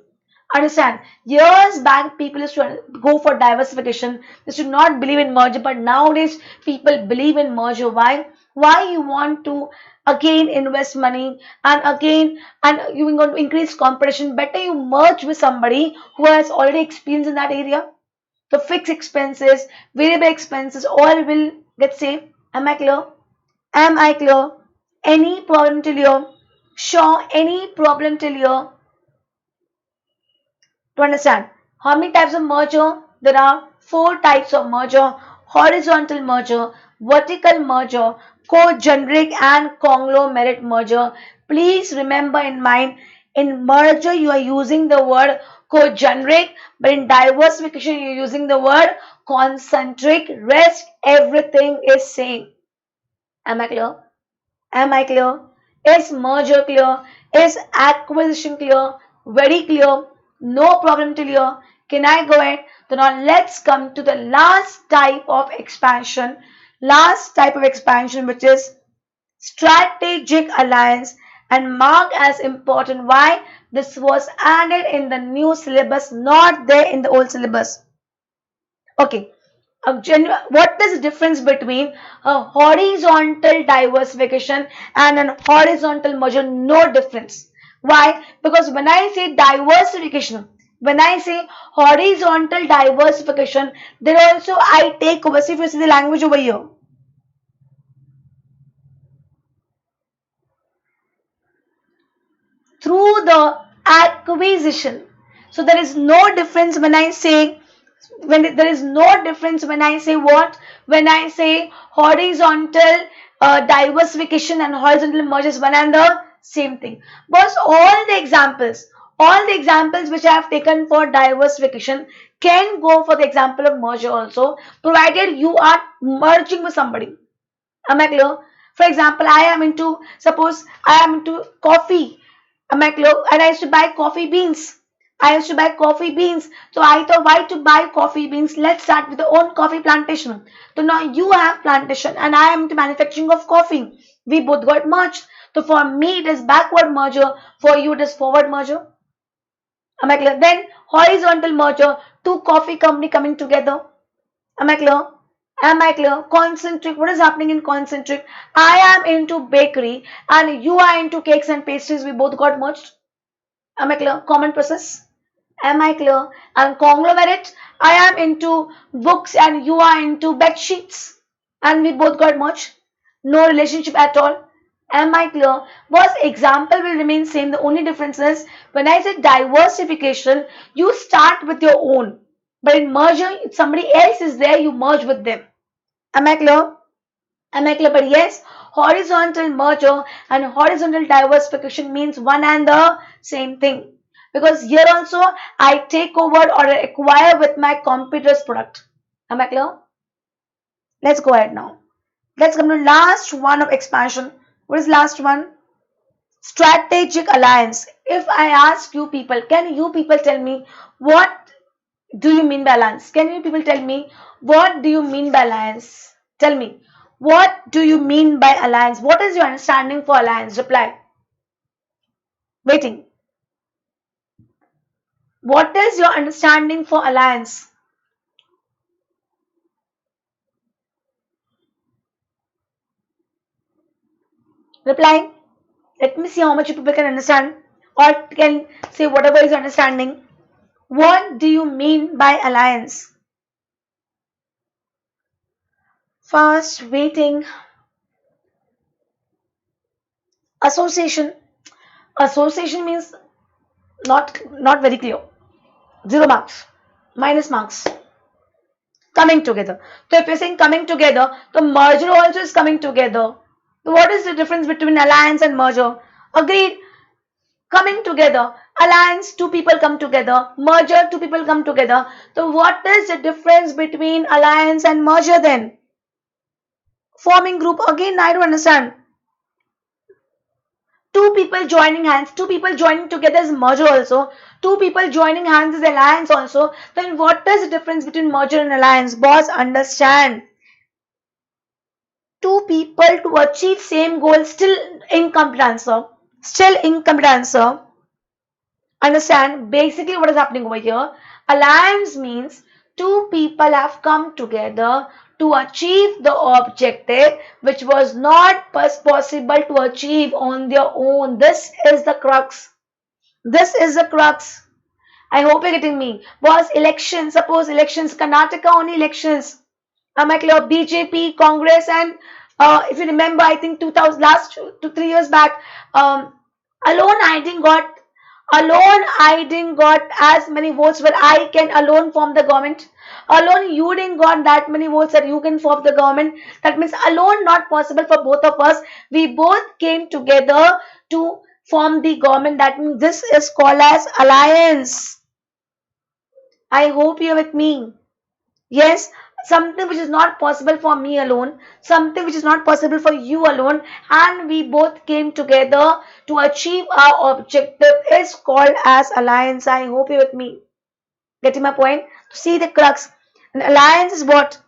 Understand? Years back, people used to go for diversification. They should not believe in merger, but nowadays people believe in merger. Why? Why you want to again invest money and again and you want to increase competition? Better you merge with somebody who has already experience in that area. The fixed expenses, variable expenses, all will get saved. Am I clear? Am I clear? Any problem till here? Sure, any problem till here? To understand how many types of merger? There are four types of merger: horizontal merger, vertical merger, co-generic and conglomerate merger. Please remember in mind, in merger you are using the word co-generic, but in diversification you are using the word concentric. Rest everything is same. Am I clear? Am I clear? Is merger clear? Is acquisition clear? Very clear. No problem till here. Can I go ahead? So now let's come to the last type of expansion. Last type of expansion, which is strategic alliance and marked as important. Why? This was added in the new syllabus, not there in the old syllabus. Okay. What is the difference between a horizontal diversification and an horizontal merger? No difference. Why? Because when I say diversification, when I say horizontal diversification, then also I take over. See if you see the language over here. Through the acquisition. So there is no difference when I say there is no difference when I say what? When I say horizontal diversification and horizontal mergers, one and the same thing. Because all the examples which I have taken for diversification can go for the example of merger also, provided you are merging with somebody. Am I clear? For example, suppose I am into coffee. Am I clear? And I used to buy coffee beans. I used to buy coffee beans. So I thought, why to buy coffee beans? Let's start with the own coffee plantation. So now you have plantation and I am into manufacturing of coffee. We both got merged. So for me it is backward merger. For you it is forward merger. Am I clear? Then horizontal merger. Two coffee company coming together. Am I clear? Am I clear? Concentric. What is happening in concentric? I am into bakery and you are into cakes and pastries. We both got merged. Am I clear? Common process. Am I clear? And conglomerate. I am into books and you are into bed sheets. And we both got merged. No relationship at all. Am I clear? Was example will remain same. The only difference is when I say diversification, you start with your own. But in merger, if somebody else is there, you merge with them. Am I clear? Am I clear? But yes, horizontal merger and horizontal diversification means one and the same thing. Because here also, I take over or acquire with my competitor's product. Am I clear? Let's go ahead now. Let's come to last one of expansion. What is last one? Strategic alliance. If I ask you people, can you people tell me what do you mean by alliance? Can you people tell me what do you mean by alliance? Tell me. What do you mean by alliance? What is your understanding for alliance? Reply. Waiting. What is your understanding for alliance? Reply. Let me see how much you people can understand or can say whatever is your understanding. What do you mean by alliance? Fast, waiting. Association. Association means not very clear. 0 marks. Minus marks. Coming together. So if you're saying coming together, the merger also is coming together. So what is the difference between alliance and merger? Agreed. Coming together. Alliance, two people come together. Merger, two people come together. So what is the difference between alliance and merger then? Forming group. Again, I don't understand. Two people joining hands. Two people joining together is merger also. Two people joining hands is alliance also. Then what is the difference between merger and alliance? Boss, understand. Two people to achieve same goal, still incomplete answer. Still incomplete answer. Understand basically what is happening over here. Alliance means two people have come together to achieve the objective which was not possible to achieve on their own. This is the crux. This is the crux. I hope you're getting me. Was elections, suppose elections, Karnataka only elections. Am I clear? BJP, Congress, and if you remember, I think 2000 last 2 3 years back, alone I didn't got as many votes where I can alone form the government. Alone you didn't got that many votes that you can form the government. That means alone not possible for both of us. We both came together to form the government. That means this is called as alliance. I hope you're with me. Yes, something which is not possible for me alone, something which is not possible for you alone, and we both came together to achieve our objective is called as alliance. I hope you're with me. Getting my point? See the crux. An alliance is what?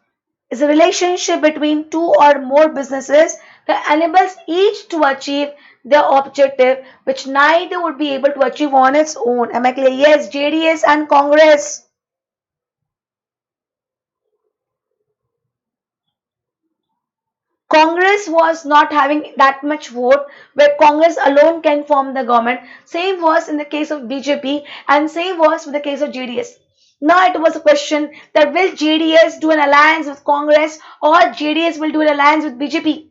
Is a relationship between two or more businesses that enables each to achieve their objective, which neither would be able to achieve on its own. Am I clear? Yes, JDS and Congress. Congress was not having that much vote where Congress alone can form the government. Same was in the case of BJP and same was with the case of JDS. Now it was a question that will JDS do an alliance with Congress or JDS will do an alliance with BJP?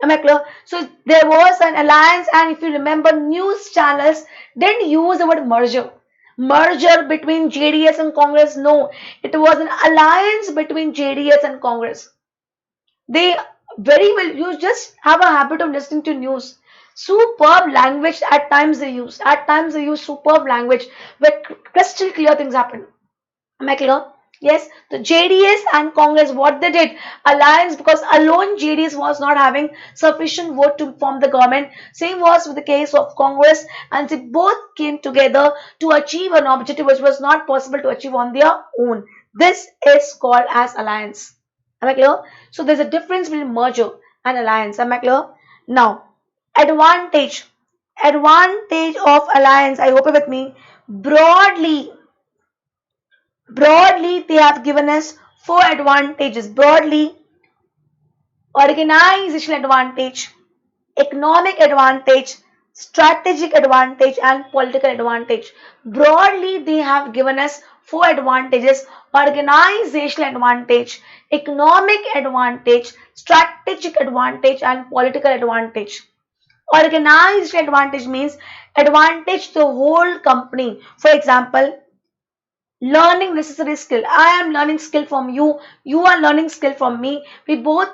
Am I clear? So there was an alliance, and if you remember, news channels didn't use the word merger. Merger between JDS and Congress. No, it was an alliance between JDS and Congress. They very well, you just have a habit of listening to news. Superb language at times they use. At times they use superb language where crystal clear things happen. Am I clear? Yes, the JDS and Congress, what they did, alliance, because alone JDS was not having sufficient vote to form the government. Same was with the case of Congress, and they both came together to achieve an objective which was not possible to achieve on their own. This is called as alliance. Am I clear? So there's a difference between merger and alliance. Am I clear? Now, advantage. Advantage of alliance. I hope you're with me. Broadly, they have given us 4 advantages. Broadly, organizational advantage, economic advantage, strategic advantage, and political advantage. Broadly, they have given us 4 advantages: organizational advantage, economic advantage, strategic advantage, and political advantage. Organizational advantage means advantage to the whole company. For example, learning necessary skill. I am learning skill from you, you are learning skill from me. We both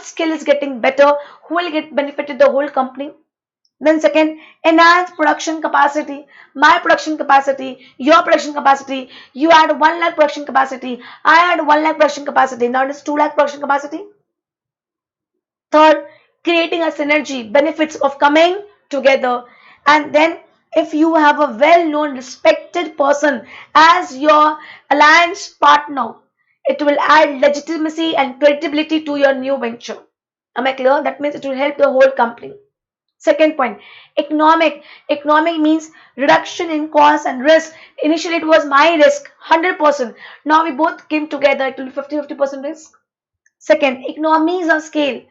skill is getting better. Who will get benefited? The whole company. Then second, enhance production capacity. My production capacity, your production capacity. You had 1 lakh production capacity, I had 1 lakh production capacity. Now it is 2 lakh production capacity. Third, creating a synergy, benefits of coming together. And then if you have a well-known, respected person as your alliance partner, it will add legitimacy and credibility to your new venture. Am I clear? That means it will help the whole company. Second point, economic. Economic means reduction in cost and risk. Initially it was my risk, 100%. Now we both came together, it will be 50-50% risk. Second, economies of scale.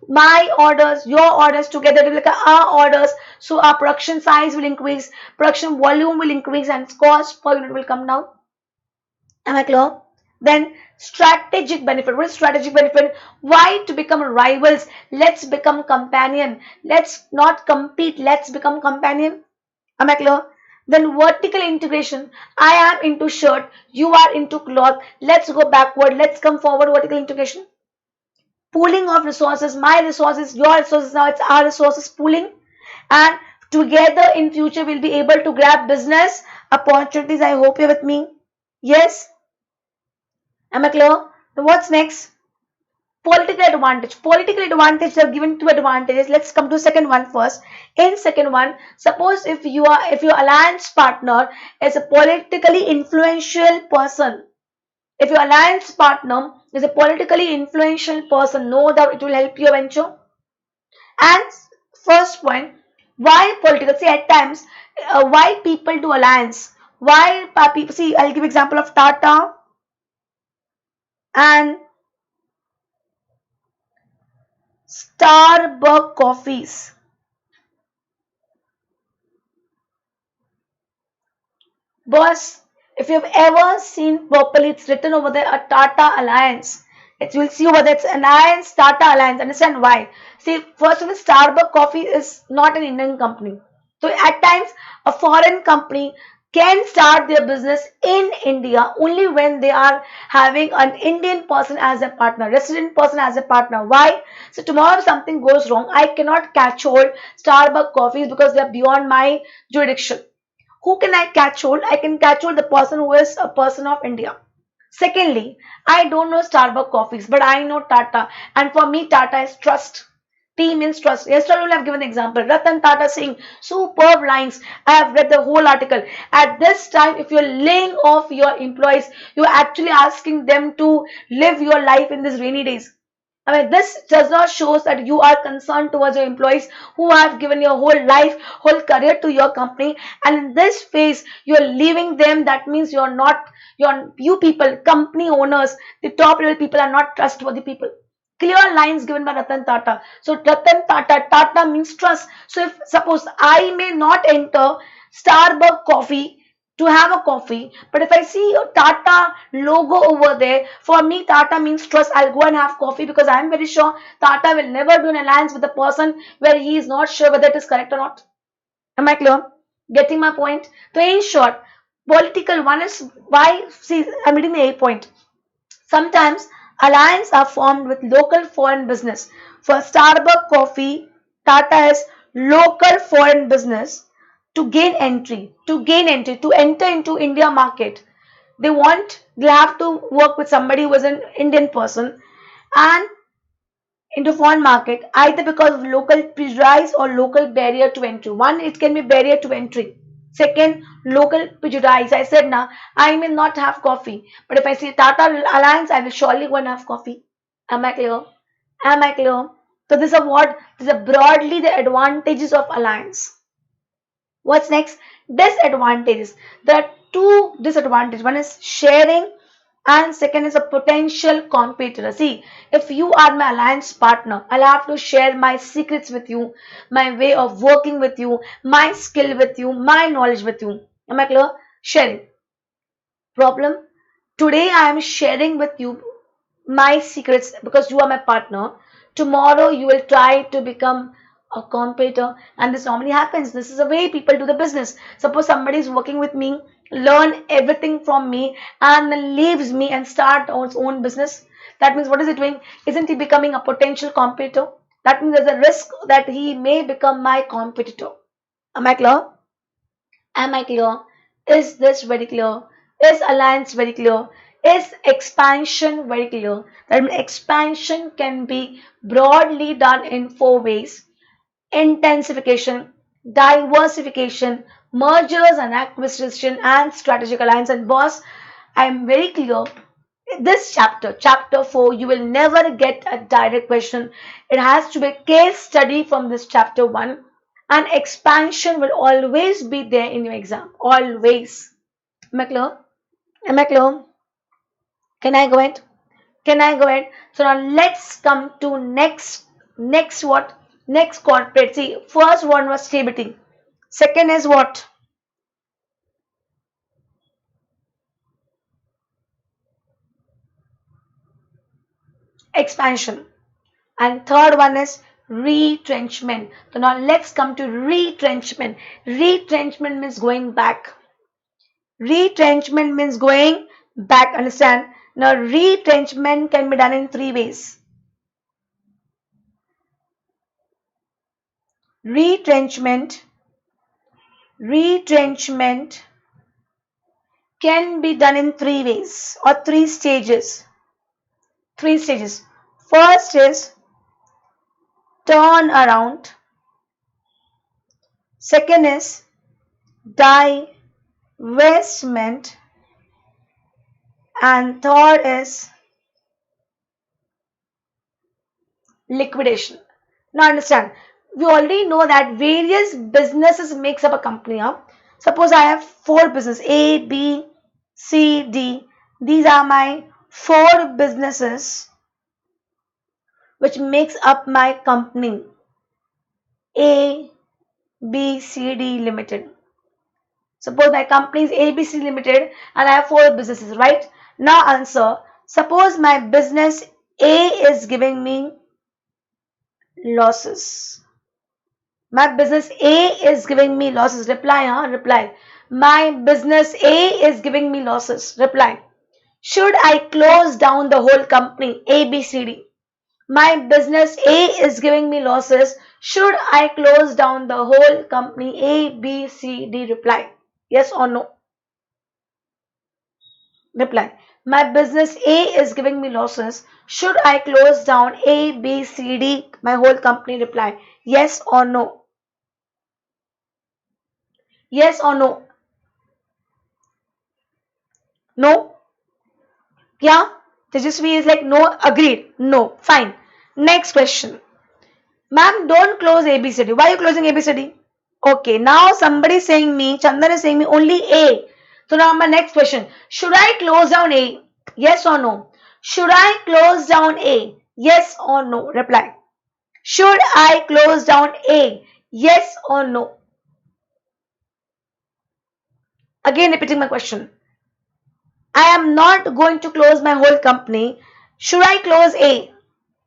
My orders, your orders together will become our orders. So our production size will increase, production volume will increase, and cost per unit will come down. Am I clear? Then strategic benefit. What is strategic benefit? Why to become rivals? Let's become companion. Let's not compete. Let's become companion. Am I clear? Then vertical integration. I am into shirt. You are into cloth. Let's go backward. Let's come forward. Vertical integration. Pooling of resources. My resources, your resources. Now it's our resources pooling. And together in future we'll be able to grab business opportunities. I hope you're with me. Yes. Am I clear? So what's next? Political advantage. Political advantage, they have given 2 advantages. Let's come to second one first. In second one, suppose if your alliance partner is a politically influential person. If your alliance partner is a politically influential person, no doubt it will help your venture. And first point, why political? See, at times, why people do alliance? Why people? See, I'll give example of Tata and Starbucks coffees. Boss, if you've ever seen properly, it's written over there a Tata Alliance. You'll see over there it's Alliance, Tata Alliance. Understand why? See, first of all, Starbucks coffee is not an Indian company. So at times, a foreign company can start their business in India only when they are having an Indian person as a partner, resident person as a partner. Why? So tomorrow if something goes wrong, I cannot catch hold Starbucks coffees because they are beyond my jurisdiction. Who can I catch hold? I can catch hold the person who is a person of India. Secondly, I don't know Starbucks coffees, but I know Tata. And for me, Tata is trust. T means trust. Yesterday, I have given an example. Ratan Tata saying superb lines. I have read the whole article. At this time, if you're laying off your employees, you're actually asking them to live your life in these rainy days. I mean, this does not show that you are concerned towards your employees who have given your whole life, whole career to your company, and in this phase you're leaving them. That means you're not, you people, company owners, the top level people are not trustworthy people. Clear lines given by Ratan Tata. So Ratan Tata, Tata means trust. So if suppose I may not enter Starbucks coffee to have a coffee, but if I see a Tata logo over there, for me Tata means trust. I'll go and have coffee because I'm very sure Tata will never do an alliance with a person where he is not sure whether it is correct or not. Am I clear? Getting my point? So in short, political one is why, see, I'm reading the A point. Sometimes alliances are formed with local foreign business. For Starbucks Coffee, Tata has local foreign business to gain entry, to enter into India market. They have to work with somebody who is an Indian person and into foreign market either because of local prejudice or local barrier to entry. One, it can be barrier to entry. Second, local prejudice. I said now I may not have coffee, but if I see Tata Alliance, I will surely go and have coffee. Am I clear? Am I clear? So this is what these are broadly the advantages of alliance. What's next? Disadvantages. There are two disadvantages. One is sharing and second is a potential competitor. See, if you are my alliance partner, I'll have to share my secrets with you, my way of working with you, my skill with you, my knowledge with you. Am I clear? Sharing. Problem. Today I am sharing with you my secrets because you are my partner. Tomorrow you will try to become a competitor, and this normally happens. This is the way people do the business. Suppose somebody is working with me, learn everything from me, and then leaves me and start his own business. That means what is he doing? Isn't he becoming a potential competitor? That means there's a risk that he may become my competitor. Am I clear? Am I clear? Is this very clear? Is alliance very clear? Is expansion very clear? That means expansion can be broadly done in four ways: intensification, diversification, mergers and acquisition, and strategic alliance. And boss, I am very clear. This chapter 4, you will never get a direct question. It has to be a case study from this chapter 1, and expansion will always be there in your exam. Always. Am I clear? Am I clear? Can I go ahead? Can I go ahead? So now let's come to next what? Next corporate. See, first one was stability. Second is what? Expansion. And third one is retrenchment. So now let's come to retrenchment. Retrenchment means going back. Retrenchment means going back. Understand? Now retrenchment can be done in three ways. Retrenchment can be done in three ways or three stages. Three stages. First is turn around. Second is divestment. And third is liquidation. Now understand, we already know that various businesses makes up a company. Suppose I have four businesses, A, B, C, D. These are my four businesses which makes up my company A, B, C, D Limited. Suppose my company is ABC Limited and I have four businesses, right? Now answer, suppose my business A is giving me losses. My business A is giving me losses. Reply, reply. My business A is giving me losses. Reply. Should I close down the whole company A, B, C, D? My business A is giving me losses. Should I close down the whole company A, B, C, D? Reply. Yes or no? Reply. My business A is giving me losses. Should I close down A, B, C, D, my whole company? Reply. Yes or no? Yes or no? No? Yeah? Tejasvi is like no, agreed. No, fine. Next question. Ma'am, don't close ABCD. Why are you closing ABCD? Okay, now somebody is saying me, Chandan is saying me only A. So now my next question. Should I close down A? Yes or no? Should I close down A? Yes or no? Reply. Should I close down A? Yes or no? Again repeating my question. I am not going to close my whole company. Should I close A?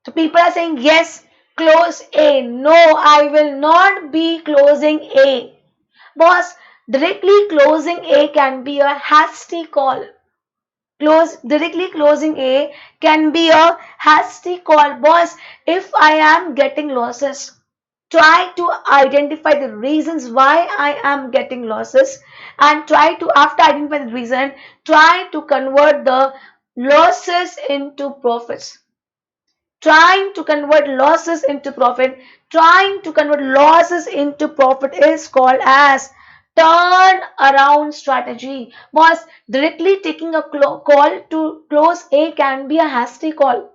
So people are saying yes, close A. No, I will not be closing A. Boss, directly closing A can be a hasty call. Directly closing A can be a hasty call. Boss, if I am getting losses, try to identify the reasons why I am getting losses, and try to, after identifying the reason, try to convert the losses into profits. Trying to convert losses into profit, trying to convert losses into profit is called as turn around strategy. Boss, directly taking a call to close A can be a hasty call.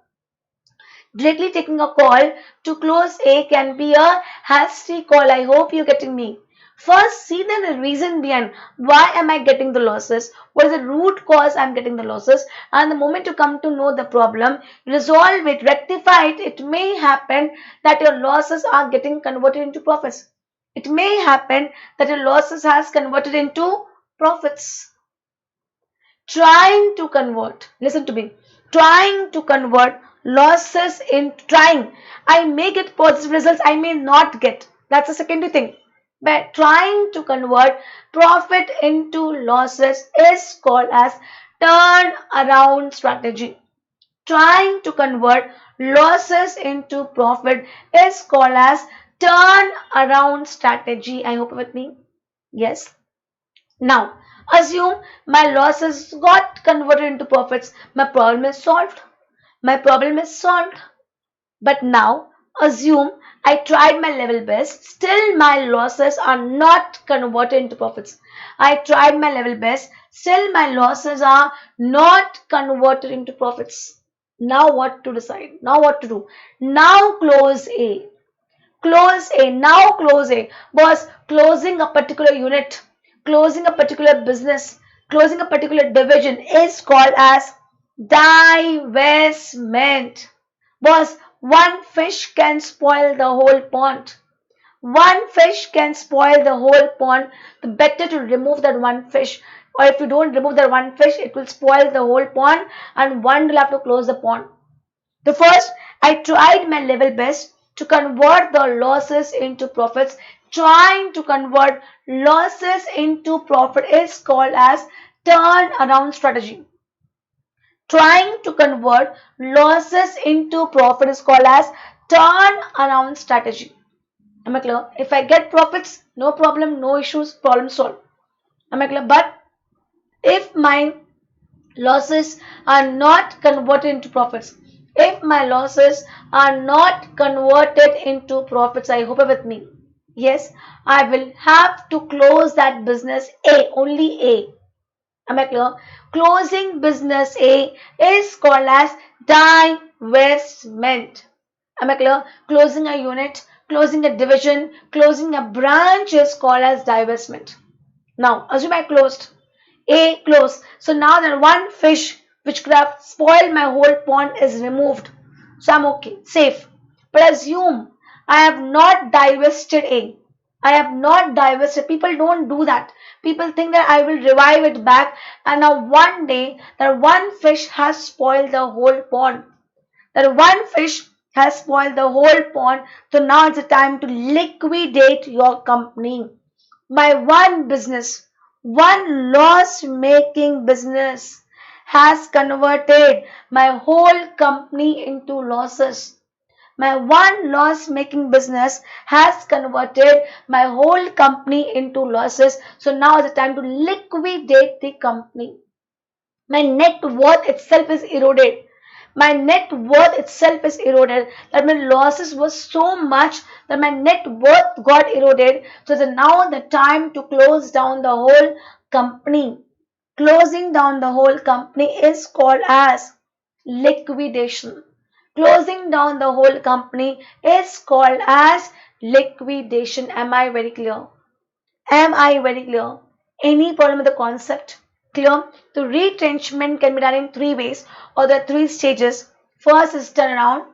Directly taking a call to close A can be a hasty call. I hope you're getting me. First, see the reason behind why am I getting the losses, what is the root cause I'm getting the losses, and the moment you come to know the problem, resolve it, rectify it, it may happen that your losses are getting converted into profits. It may happen that your losses has converted into profits. Trying to convert, listen to me, trying to convert losses in trying. I may get positive results, I may not get. That's the secondary thing. But trying to convert profit into losses is called as turn around strategy. Trying to convert losses into profit is called as turn around strategy. I hope you're with me. Yes. Now, assume my losses got converted into profits. My problem is solved. My problem is solved. But now, assume I tried my level best. Still, my losses are not converted into profits. I tried my level best. Still, my losses are not converted into profits. Now, what to decide? Now, what to do? Now, close A. Close A. Now close A. Boss, closing a particular unit, closing a particular business, closing a particular division is called as divestment. Boss, one fish can spoil the whole pond. One fish can spoil the whole pond. The better to remove that one fish. Or if you don't remove that one fish, it will spoil the whole pond and one will have to close the pond. The first, I tried my level best to convert the losses into profits. Trying to convert losses into profit is called as turn around strategy. Trying to convert losses into profit is called as turn around strategy. Am I clear? If I get profits, no problem, no issues, problem solved. Am I clear? But if my losses are not converted into profits, if my losses are not converted into profits, I hope you're with me. Yes, I will have to close that business A, only A. Am I clear? Closing business A is called as divestment. Am I clear? Closing a unit, closing a division, closing a branch is called as divestment. Now, assume I closed. A closed. So now that one fish which could have spoiled my whole pond is removed. So I'm okay, safe. But assume I have not divested A. I have not divested. People don't do that. People think that I will revive it back, and now one day that one fish has spoiled the whole pond. That one fish has spoiled the whole pond. So now it's the time to liquidate your company. My one business, one loss making business has converted my whole company into losses. My one loss making business has converted my whole company into losses. So now is the time to liquidate the company. My net worth itself is eroded. My net worth itself is eroded. That my losses were so much that my net worth got eroded. So it's now the time to close down the whole company. Closing down the whole company is called as liquidation. Closing down the whole company is called as liquidation. Am I very clear? Am I very clear? Any problem with the concept? Clear? The retrenchment can be done in three ways, or there are three stages. First is turnaround.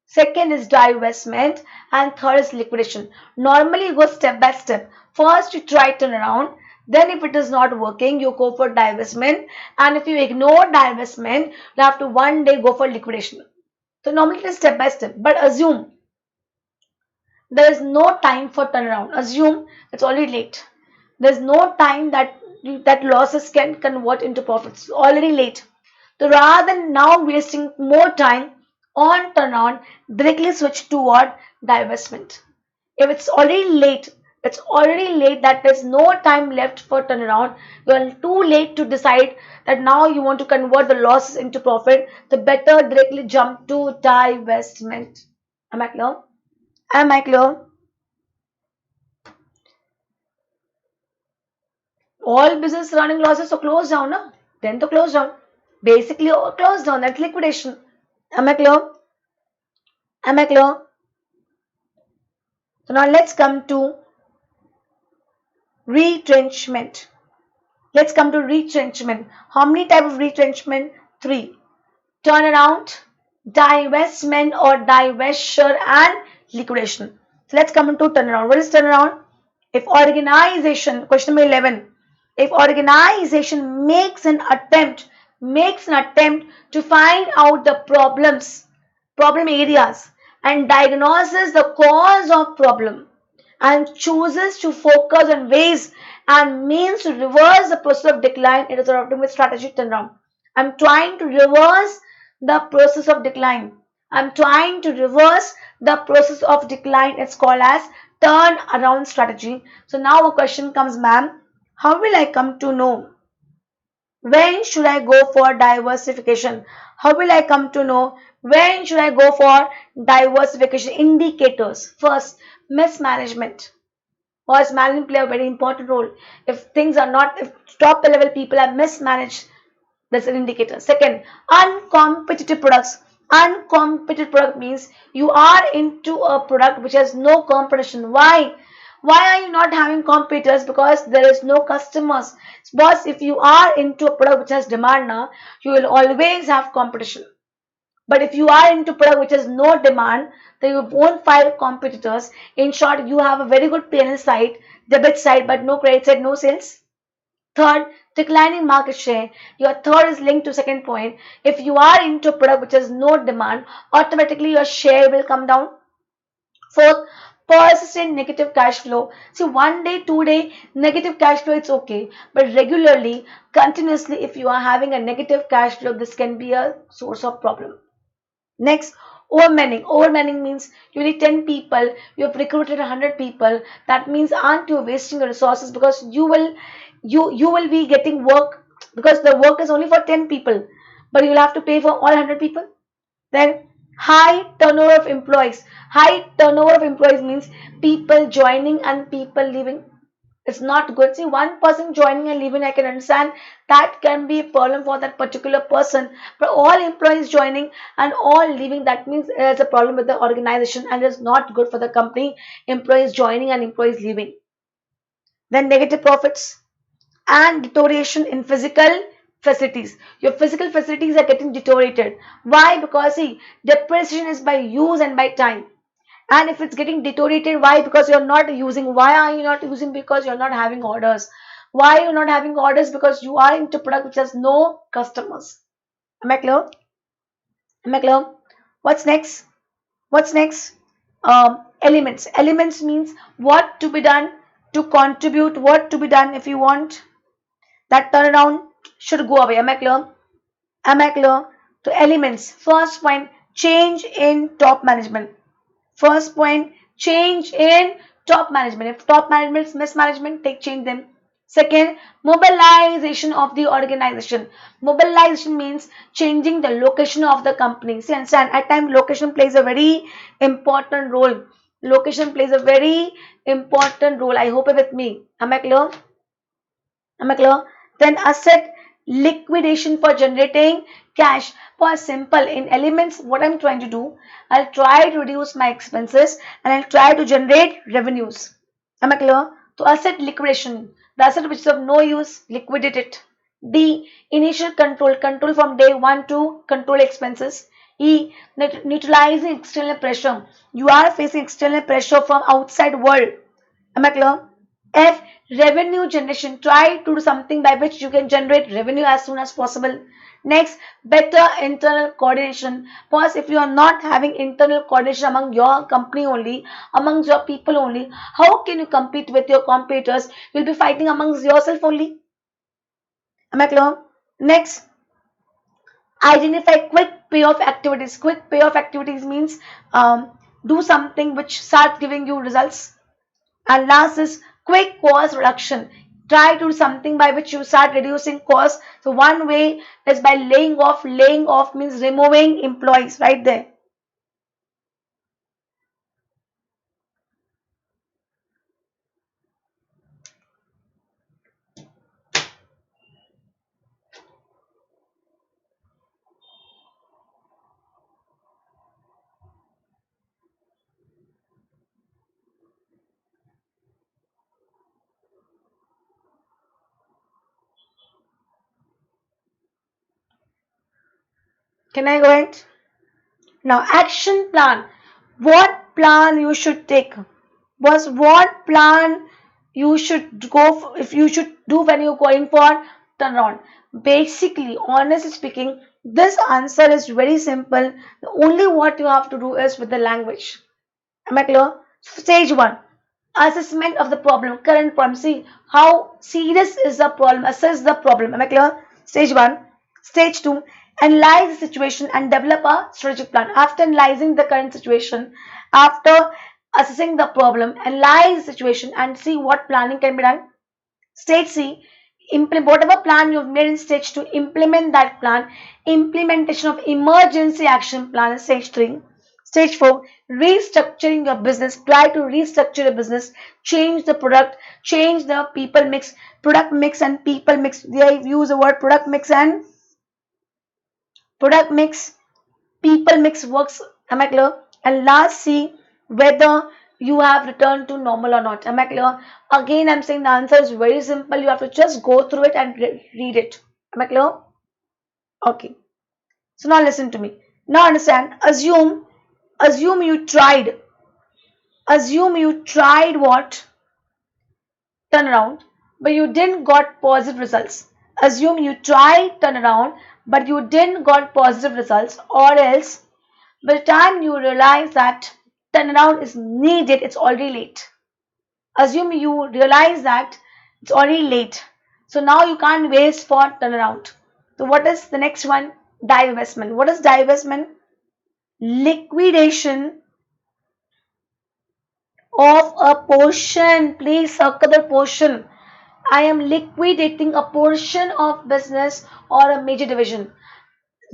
second is divestment, and third is liquidation. Normally you go step by step. First you try turnaround, then if it is not working you go for divestment, and if you ignore divestment you have to one day go for liquidation. So normally it is step by step, but assume there is no time for turnaround. Assume it's already late. There's no time that losses can convert into profits. It's already late. So rather than now wasting more time on turnaround, directly switch toward divestment. If it's already late that there's no time left for turnaround. You're too late to decide that now you want to convert the losses into profit. The better directly jump to divestment. Am I clear? Am I clear? All business running losses, so close down, no? Then to close down. Basically, close down, that's liquidation. Am I clear? Am I clear? So now let's come to retrenchment. Let's come to retrenchment. How many type of retrenchment? 3. Turnaround, divestment or divestiture, and liquidation. So let's come into turnaround. What is turnaround? If organization, question number 11, if organization makes an attempt to find out the problem areas, and diagnoses the cause of problem, and chooses to focus on ways and means to reverse the process of decline, it is an optimal strategy turnaround. I'm trying to reverse the process of decline. I'm trying to reverse the process of decline. It's called as turn around strategy. So now a question comes, ma'am, how will I come to know when should I go for diversification? How will I come to know when should I go for diversification? Indicators. First, mismanagement. Management play a very important role. If things are not, if top level people are mismanaged, that's an indicator. Second, uncompetitive products. Uncompetitive product means you are into a product which has no competition. Why? Why are you not having competitors? Because there is no customers. But if you are into a product which has demand now, you will always have competition. But if you are into product which has no demand, then you won't find competitors. In short, you have a very good P&L side, debit side, but no credit side, no sales. Third, declining market share. Your third is linked to second point. If you are into a product which has no demand, automatically your share will come down. Fourth, persistent negative cash flow. See, 1 day, 2 day negative cash flow, it's okay. But regularly, continuously, if you are having a negative cash flow, this can be a source of problem. Next, overmanning. Overmanning means you need 10 people, you have recruited 100 people. That means aren't you wasting your resources, because you will be getting work, because the work is only for 10 people, but you'll have to pay for all 100 people. Then high turnover of employees. High turnover of employees means people joining and people leaving. It's not good. See, one person joining and leaving, I can understand that can be a problem for that particular person. But all employees joining and all leaving, that means there's a problem with the organization and it's not good for the company. Employees joining and employees leaving. Then negative profits and deterioration in physical facilities. Your physical facilities are getting deteriorated. Why? Because see, depreciation is by use and by time. And if it's getting deteriorated, why? Because you're not using. Why are you not using? Because you're not having orders. Why you're not having orders? Because you are into product which has no customers. Am I clear? Am I clear? What's next? What's next? Elements. Elements means what to be done to contribute, what to be done if you want that turnaround should go away. Am I clear? Am I clear? To elements. First point, change in top management. First point, change in top management. If top management is mismanagement, change them. Second, mobilization of the organization. Mobilization means changing the location of the company. See, understand, at times location plays a very important role. Location plays a very important role. I hope you're with me. Am I clear? Am I clear? Then asset liquidation for generating cash. For simple, in elements, what I'm trying to do, I'll try to reduce my expenses and I'll try to generate revenues. Am I clear? So asset liquidation, the asset which is of no use, liquidate it. D, initial control, control from day one to control expenses. E. Neutralizing external pressure. You are facing external pressure from outside world. Am I clear? F. Revenue generation. Try to do something by which you can generate revenue as soon as possible. Next, better internal coordination. Because if you are not having internal coordination among your company only, amongst your people only, how can you compete with your competitors? You'll be fighting amongst yourself only. Am I clear? Next, identify quick payoff activities. Quick payoff activities means do something which start giving you results. And last is quick cost reduction. Try to do something by which you start reducing costs. So one way is by laying off. Laying off means removing employees right there. Can I go ahead? Now action plan. What plan you should take? Was what plan you should go for, if you should do when you're going for turnaround? Basically, honestly speaking, this answer is very simple. The only what you have to do is with the language. Am I clear? Stage one, assessment of the problem, current problem. See how serious is the problem. Assess the problem. Am I clear? Stage one. Stage two, analyze the situation and develop a strategic plan. After analyzing the current situation, after assessing the problem, analyze the situation and see what planning can be done. Stage C, implement whatever plan you've made in stage 2, implement that plan. Implementation of emergency action plan is stage 3. Stage 4, restructuring your business. Try to restructure your business, change the product, change the people mix, product mix and people mix. They use the word product mix and product mix, people mix works. Am I clear? And last, see whether you have returned to normal or not. Am I clear? Again, I'm saying the answer is very simple. You have to just go through it and read it. Am I clear? Okay. So now listen to me. Now understand. Assume you tried. Assume you tried what? Turnaround, but you didn't got positive results. Assume you tried turnaround, but you didn't got positive results, or else by the time you realize that turnaround is needed, it's already late. Assume you realize that it's already late. So now you can't waste for turnaround. So what is the next one? Divestment. What is divestment? Liquidation of a portion. Please circle the portion. I am liquidating a portion of business or a major division.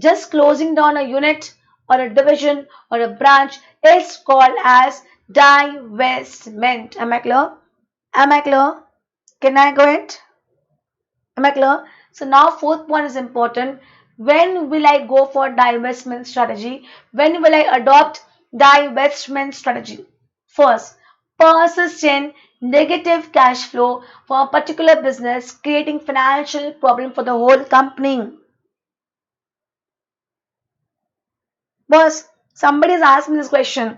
Just closing down a unit or a division or a branch is called as divestment. Am I clear? Am I clear? Can I go ahead? Am I clear? So now fourth one is important. When will I go for divestment strategy? When will I adopt divestment strategy? First, persistent negative cash flow for a particular business, creating financial problem for the whole company. Boss, somebody has asked me this question.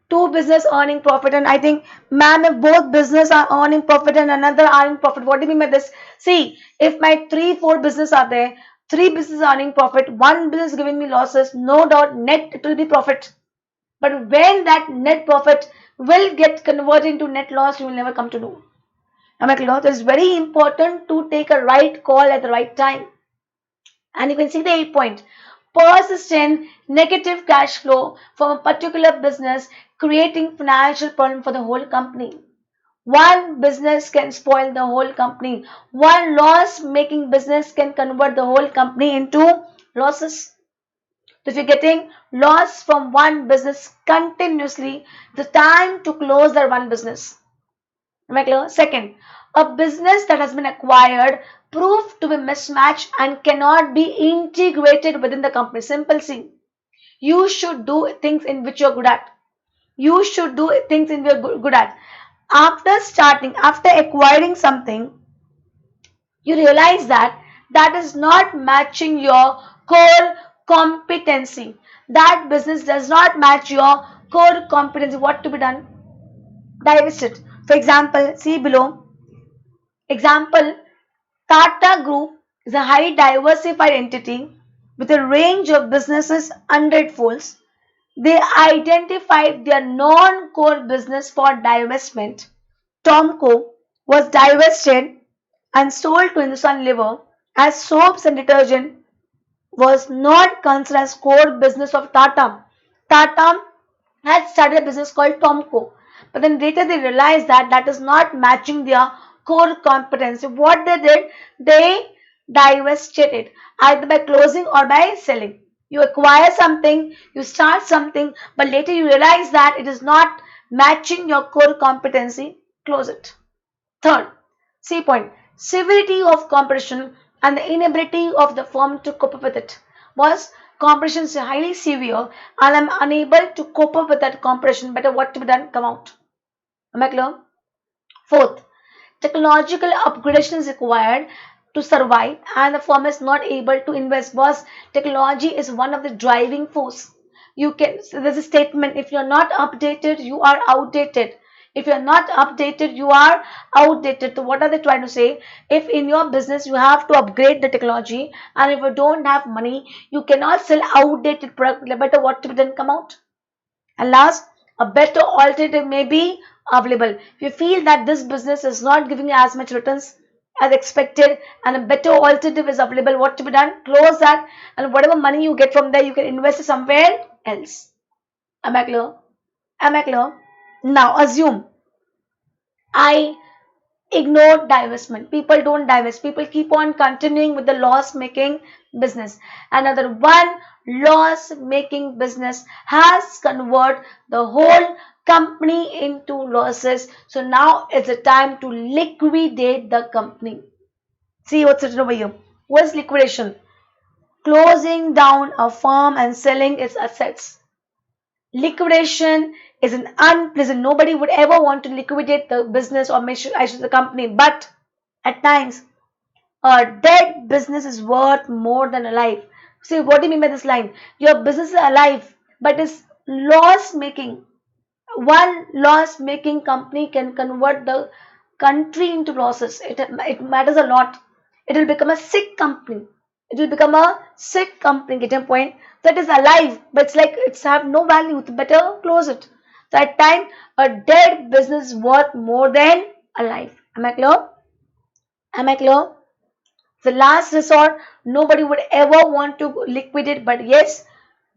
Two business earning profit, and I think, ma'am, if both business are earning profit and another earning profit, what do you mean by this? See, if my four business are there, three business earning profit, one business giving me losses, no doubt net it will be profit. But when that net profit will get converted into net loss, you will never come to know. Am I clear? It is very important to take a right call at the right time. And you can see the 8 point. Persistent negative cash flow from a particular business, creating financial problem for the whole company. One business can spoil the whole company. One loss-making business can convert the whole company into losses. So if you're getting loss from one business continuously, the time to close that one business. Am I clear? Second, a business that has been acquired proved to be mismatched and cannot be integrated within the company. Simple C. You should do things in which you're good at. You should do things in which you're good at. After acquiring something, you realize that that is not matching your core competency. That business does not match your core competency. What to be done? Divest it. For example, see below. Example, Tata Group is a highly diversified entity with a range of businesses under its folds. They identified their non-core business for divestment. Tomco was divested and sold to Hindustan Liver as soaps and detergent was not considered as core business of Tata. Tata had started a business called Tomco, but then later they realized that that is not matching their core competency. What they did, they divested it either by closing or by selling. You acquire something, you start something, but later you realize that it is not matching your core competency, close it. Third, C point, severity of competition and the inability of the firm to cope up with it. Was competition is highly severe and I'm unable to cope up with that competition, better what to be done, come out. Am I clear? Fourth, technological upgradation is required to survive and the firm is not able to invest because technology is one of the driving force. You can, so there's a statement, if you're not updated, you are outdated. If you're not updated, you are outdated. So what are they trying to say? If in your business you have to upgrade the technology and if you don't have money, you cannot sell outdated product, better what to be done, come out. And last, a better alternative may be available. If you feel that this business is not giving you as much returns as expected and a better alternative is available, what to be done? Close that and whatever money you get from there, you can invest it somewhere else. Am I clear? Am I clear? Now assume I ignore divestment. People don't divest. People keep on continuing with the loss making business. Another one loss making business has converted the whole company into losses. So now it's a time to liquidate the company. See what's written over here. What's liquidation? Closing down a firm and selling its assets. Liquidation is an unpleasant. Nobody would ever want to liquidate the business or the company. But at times, a dead business is worth more than alive. See, what do you mean by this line? Your business is alive, but is loss making. One loss making company can convert the country into losses. It matters a lot. It will become a sick company. It will become a sick company. Get your point? That is alive, but it's like it's have no value. It's better close it. That time, a dead business is worth more than alive. Am I clear? Am I clear? The last resort, nobody would ever want to liquidate, but yes,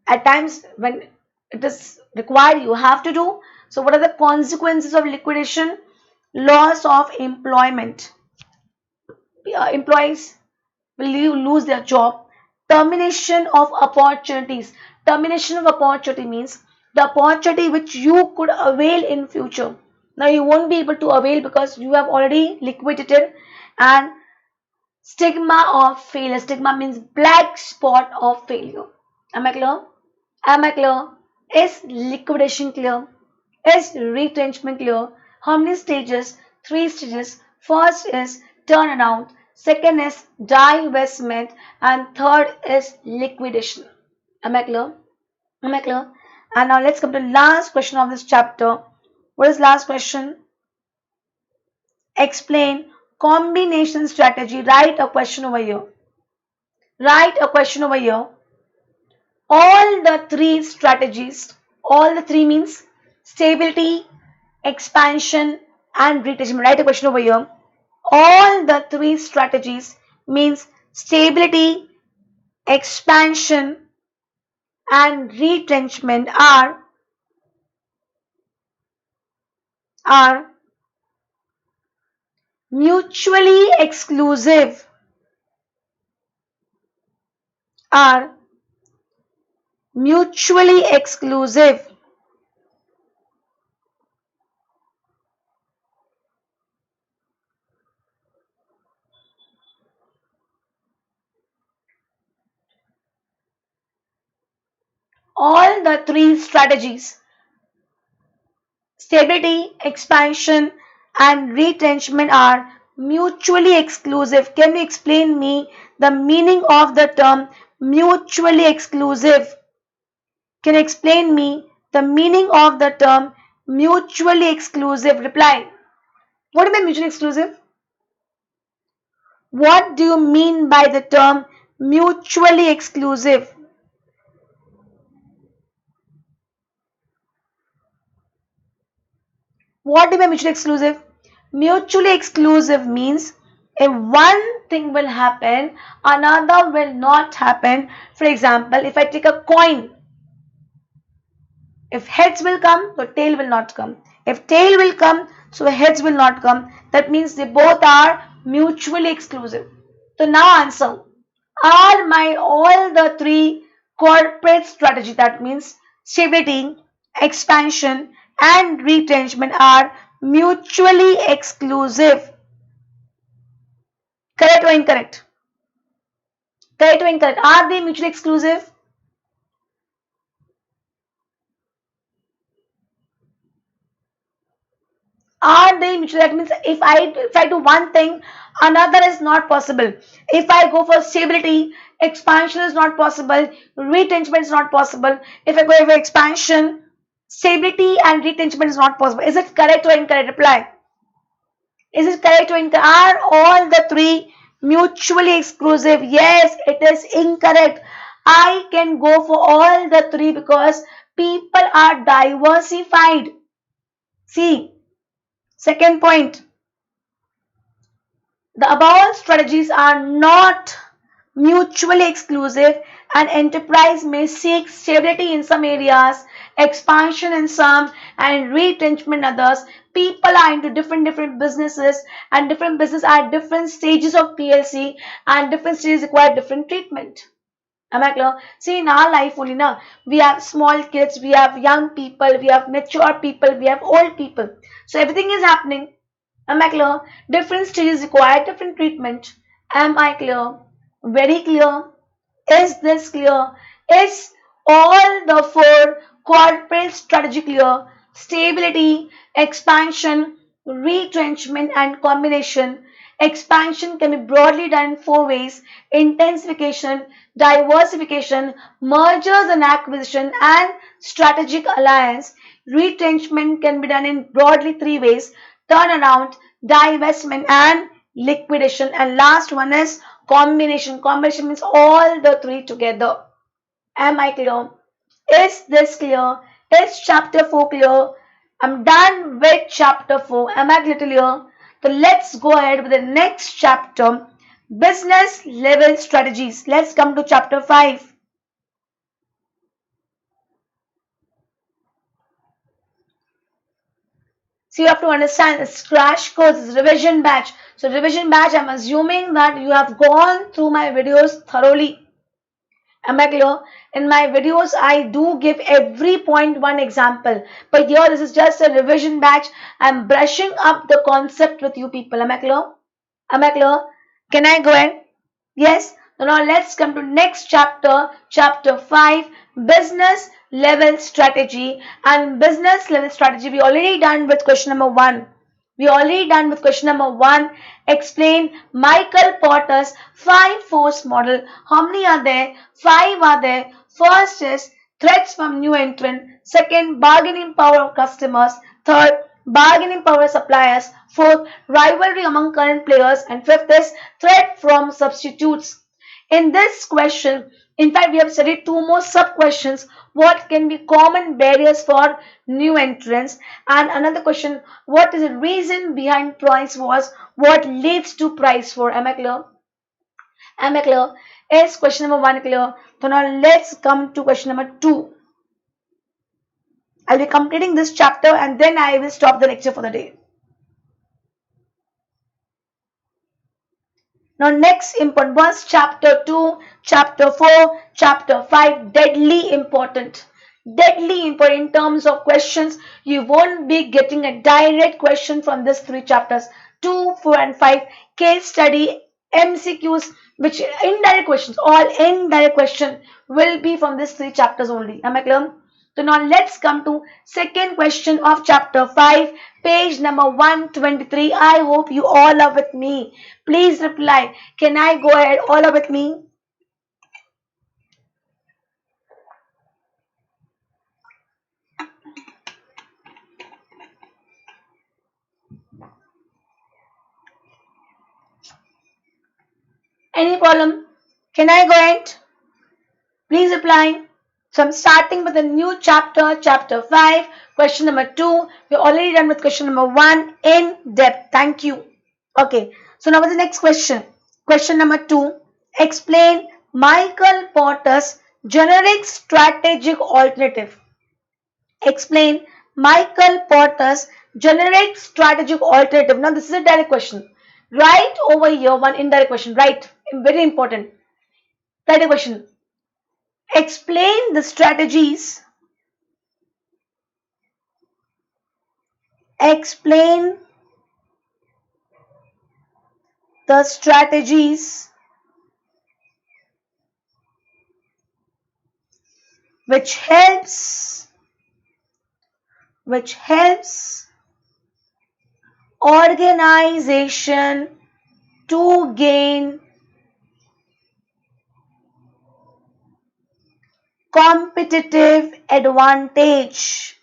at times when it is required, you have to do. So, what are the consequences of liquidation? Loss of employment. Employees will lose their job. Termination of opportunities. Termination of opportunity means the opportunity which you could avail in future. Now you won't be able to avail because you have already liquidated. And stigma of failure. Stigma means black spot of failure. Am I clear? Am I clear? Is liquidation clear? Is retrenchment clear? How many stages? 3 stages. First is turnaround. Second is divestment. And third is liquidation. Am I clear? Am I clear? And now let's come to the last question of this chapter. What is last question? Explain combination strategy. Write a question over here. Write a question over here. All the three strategies, all the three means stability, expansion, and retrenchment. Write a question over here. All the three strategies means stability, expansion, and retrenchment are mutually exclusive. Are mutually exclusive. All the three strategies, stability, expansion, and retrenchment are mutually exclusive. Can you explain me the meaning of the term mutually exclusive? Can you explain me the meaning of the term mutually exclusive? Reply. What do you mean mutually exclusive? What do you mean by the term mutually exclusive? What do you mean mutually exclusive? Mutually exclusive means if one thing will happen, another will not happen. For example, if I take a coin, if heads will come, so tail will not come. If tail will come, so heads will not come. That means they both are mutually exclusive. So now answer. Are my all the three corporate strategy, that means stability, expansion and retrenchment, are mutually exclusive? Correct or incorrect? Correct or incorrect? Are they mutually exclusive? Are they mutually? That means if I do one thing, another is not possible. If I go for stability, expansion is not possible, retrenchment is not possible. If I go for expansion, stability and retrenchment is not possible. Is it correct or incorrect? Reply. Is it correct or incorrect? Are all the three mutually exclusive? Yes, it is incorrect. I can go for all the three because people are diversified. See, second point. The above strategies are not mutually exclusive. An enterprise may seek stability in some areas, expansion in some, and retrenchment in others. People are into different businesses, and different businesses are at different stages of PLC, and different stages require different treatment. Am I clear? See, in our life only now, we have small kids, we have young people, we have mature people, we have old people. So everything is happening. Am I clear? Different stages require different treatment. Am I clear? Very clear. Is this clear? Is all the four corporate strategy clear? Stability, expansion, retrenchment, and combination. Expansion can be broadly done in four ways: intensification, diversification, mergers and acquisition, and strategic alliance. Retrenchment can be done in broadly three ways: turnaround, divestment, and liquidation. And last one is combination. Combination means all the three together. Am I clear? Is this clear? Is chapter 4 clear? I'm done with chapter 4. Am I clear? So let's go ahead with the next chapter, business level strategies. Let's come to chapter 5. So you have to understand this crash course, this revision batch. So revision batch, I'm assuming that you have gone through my videos thoroughly. Am I clear? In my videos, I do give every point one example. But here, this is just a revision batch. I'm brushing up the concept with you people. Am I clear? Am I clear? Can I go ahead? Yes? So now let's come to next chapter, chapter 5, business level strategy. And business level strategy, we already done with question number 1. We already done with question number 1. Explain Michael Porter's 5 force model. How many are there? 5 are there. First is threats from new entrant. Second, bargaining power of customers. Third, bargaining power of suppliers. Fourth, rivalry among current players. And fifth is threat from substitutes. In this question, in fact, we have studied 2 more sub questions. What can be common barriers for new entrants? And another question, what is the reason behind price wars? What leads to price war? Am I clear? Am I clear? Is question number 1 clear? So now let's come to question number 2. I'll be completing this chapter and then I will stop the lecture for the day. Now next important was chapter 2, chapter 4, chapter 5, deadly important. Deadly important in terms of questions. You won't be getting a direct question from these 3 chapters. 2, 4 and 5, case study, MCQs, which indirect questions, all indirect question will be from these 3 chapters only. Am I clear? So now let's come to second question of chapter 5, page number 123. I hope you all are with me. Please reply. Can I go ahead? All are with me? Any problem? Can I go ahead? Please reply. So I'm starting with a new chapter, chapter 5, question number 2. We're already done with question number 1 in depth. Thank you. Okay, so now what's the next question? Question number 2. Explain Michael Porter's generic strategic alternative. Explain Michael Porter's generic strategic alternative. Now this is a direct question. Right over here, one indirect question. Right, very important. Direct question. Explain the strategies. Explain the strategies which helps organization to gain competitive advantage.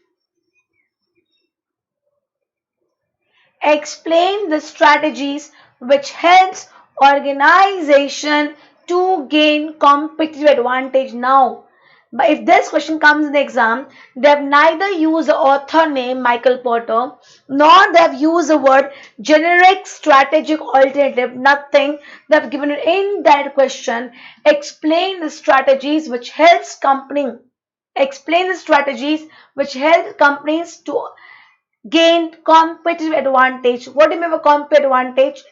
Explain the strategies which helps organization to gain competitive advantage. Now, but if this question comes in the exam, they have neither used the author name Michael Porter, nor they have used the word generic strategic alternative, nothing. They have given an indirect question. Explain the strategies which helps companies to gain competitive advantage. What do you mean by competitive advantage?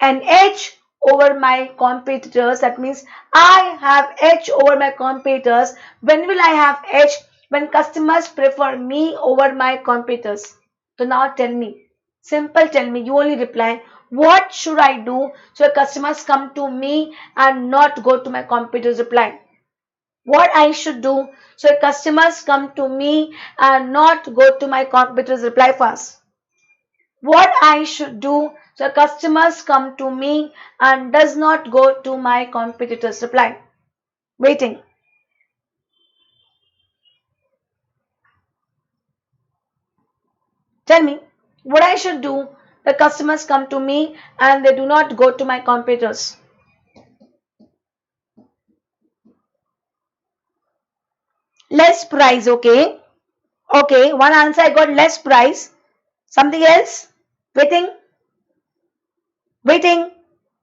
An edge over my competitors. That means I have edge over my competitors. When will I have edge? When customers prefer me over my competitors. So now tell me, simple, tell me, you only reply, what should I do so customers come to me and not go to my competitors? Reply. What I should do so customers come to me and not go to my competitors? Reply fast. What I should do so customers come to me and does not go to my competitors? Reply. Waiting. Tell me what I should do the customers come to me and they do not go to my competitors. Less price. Okay, one answer I got, less price. Something else? Waiting.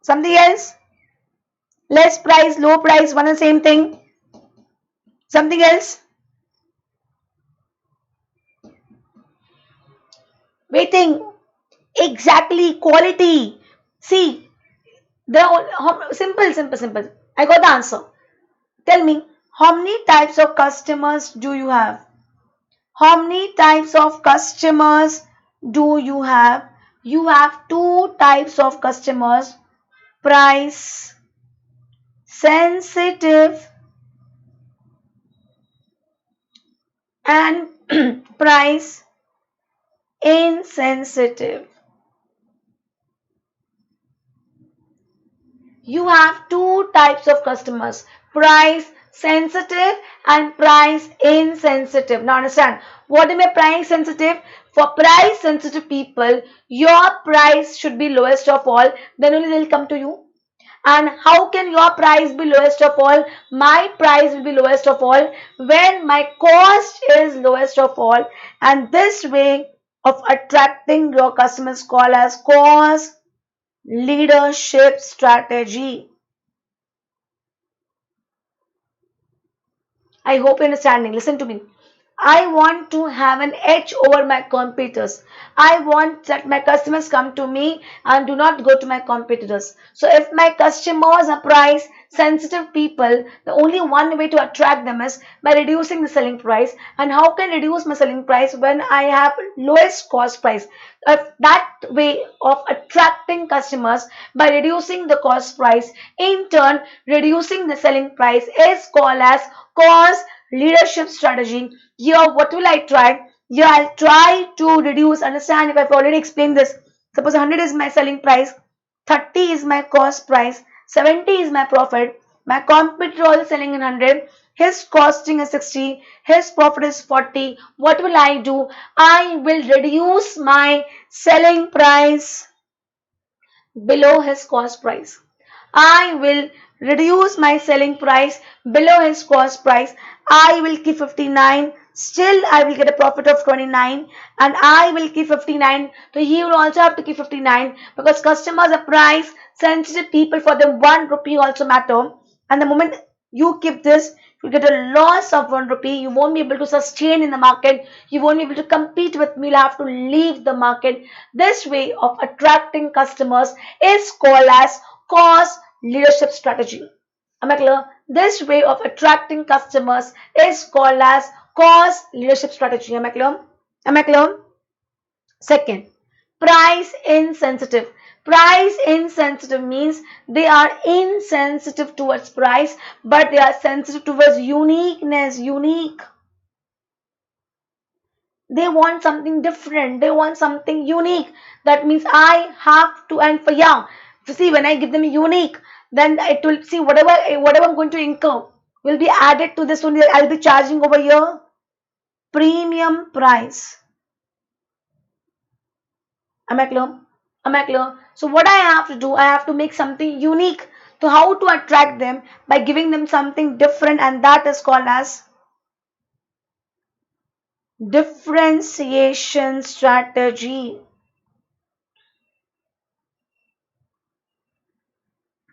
Something else? Less price, low price, one and same thing. Something else? Waiting. Exactly, quality. See, they are simple. I got the answer. Tell me, how many types of customers do you have? How many types of customers do you have? You have two types of customers: price sensitive and price insensitive. You have two types of customers: price sensitive and price insensitive. Now understand, what do you mean price sensitive? For price sensitive people, your price should be lowest of all, then only they'll come to you. And how can your price be lowest of all? My price will be lowest of all when my cost is lowest of all. And this way of attracting your customers called as cost leadership strategy. I hope you're understanding. Listen to me. I want to have an edge over my competitors. I want that my customers come to me and do not go to my competitors. So if my customers are price sensitive people, the only one way to attract them is by reducing the selling price. And how can I reduce my selling price when I have lowest cost price? That way of attracting customers by reducing the cost price, in turn reducing the selling price, is called as cost leadership strategy. Here, what will I try? Here, I'll try to reduce. Understand, if I've already explained this, suppose 100 is my selling price, 30 is my cost price, 70 is my profit. My competitor is selling in 100, his costing is 60, his profit is 40. What will I do? I will reduce my selling price below his cost price. I will reduce my selling price below his cost price. I will keep 59. Still, I will get a profit of 29, and I will keep 59. So he will also have to keep 59 because customers are price sensitive people. For them, 1 rupee also matter. And the moment you keep this, you get a loss of 1 rupee. You won't be able to sustain in the market. You won't be able to compete with me. You'll have to leave the market. This way of attracting customers is called as cost leadership strategy. Am I clear? This way of attracting customers is called as cost leadership strategy. Am I clear? Am I clear? Second, price insensitive. Price insensitive means they are insensitive towards price, but they are sensitive towards uniqueness. Unique. They want something different. They want something unique. That means I have to, and for yeah, see, when I give them unique, then it will see whatever I'm going to incur will be added to this only. I'll be charging over here premium price. Am I clear? Am I clear? So what I have to do, I have to make something unique. So how to attract them? By giving them something different, and that is called as differentiation strategy.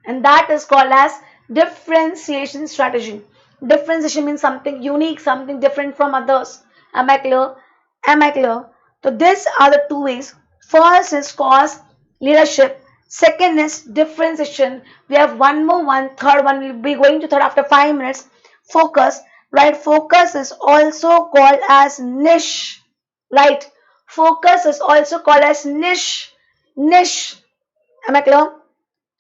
And that is called as differentiation strategy. Differentiation means something unique, something different from others. Am I clear? Am I clear? So these are the two ways. First is cost leadership. Second is differentiation. We have one more one. Third one, we'll be going to third after 5 minutes. Focus. Right? Focus is also called as niche. Right? Focus is also called as niche. Niche. Am I clear?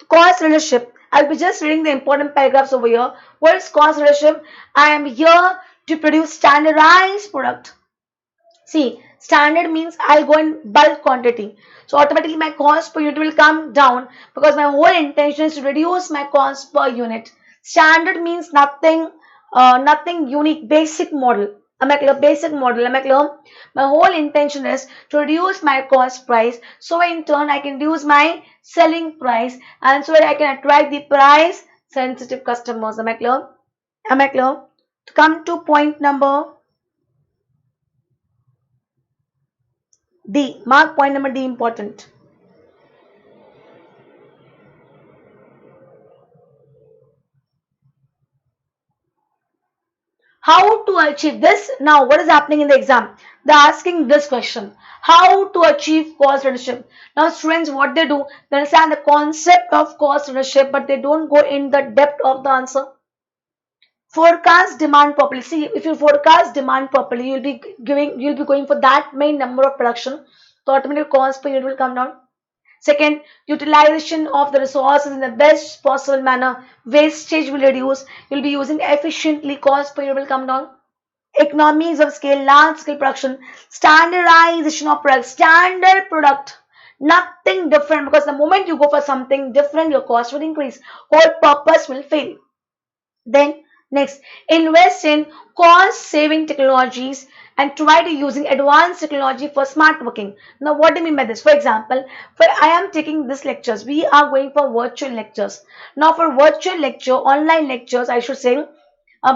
Cost leadership. I'll be just reading the important paragraphs over here. What is cost leadership? I am here to produce standardized product. See, standard means I'll go in bulk quantity. So automatically my cost per unit will come down because my whole intention is to reduce my cost per unit. Standard means nothing unique, basic model. Am I clear? Basic model. Am I clear? My whole intention is to reduce my cost price. So in turn, I can reduce my selling price, and so that I can attract the price sensitive customers. Am I clear? Am I clear? To come to point number D. Mark point number D important. How to achieve this? Now, what is happening in the exam? They're asking this question. How to achieve cost leadership? Now, students, what they do, they understand the concept of cost leadership, but they don't go in the depth of the answer. Forecast demand properly. See, if you forecast demand properly, you'll be going for that main number of production. The automatic cost per unit will come down. Second, utilization of the resources in the best possible manner. Wastage will reduce. You'll be using efficiently. Cost per unit will come down. Economies of scale, large scale production, standardization of products, standard product. Nothing different, because the moment you go for something different, your cost will increase. Whole purpose will fail. Then next, invest in cost saving technologies and try to using advanced technology for smart working. Now what do you mean by this? For example, for I am taking this lectures, we are going for virtual lectures. Now for virtual lecture, online lectures, I should say,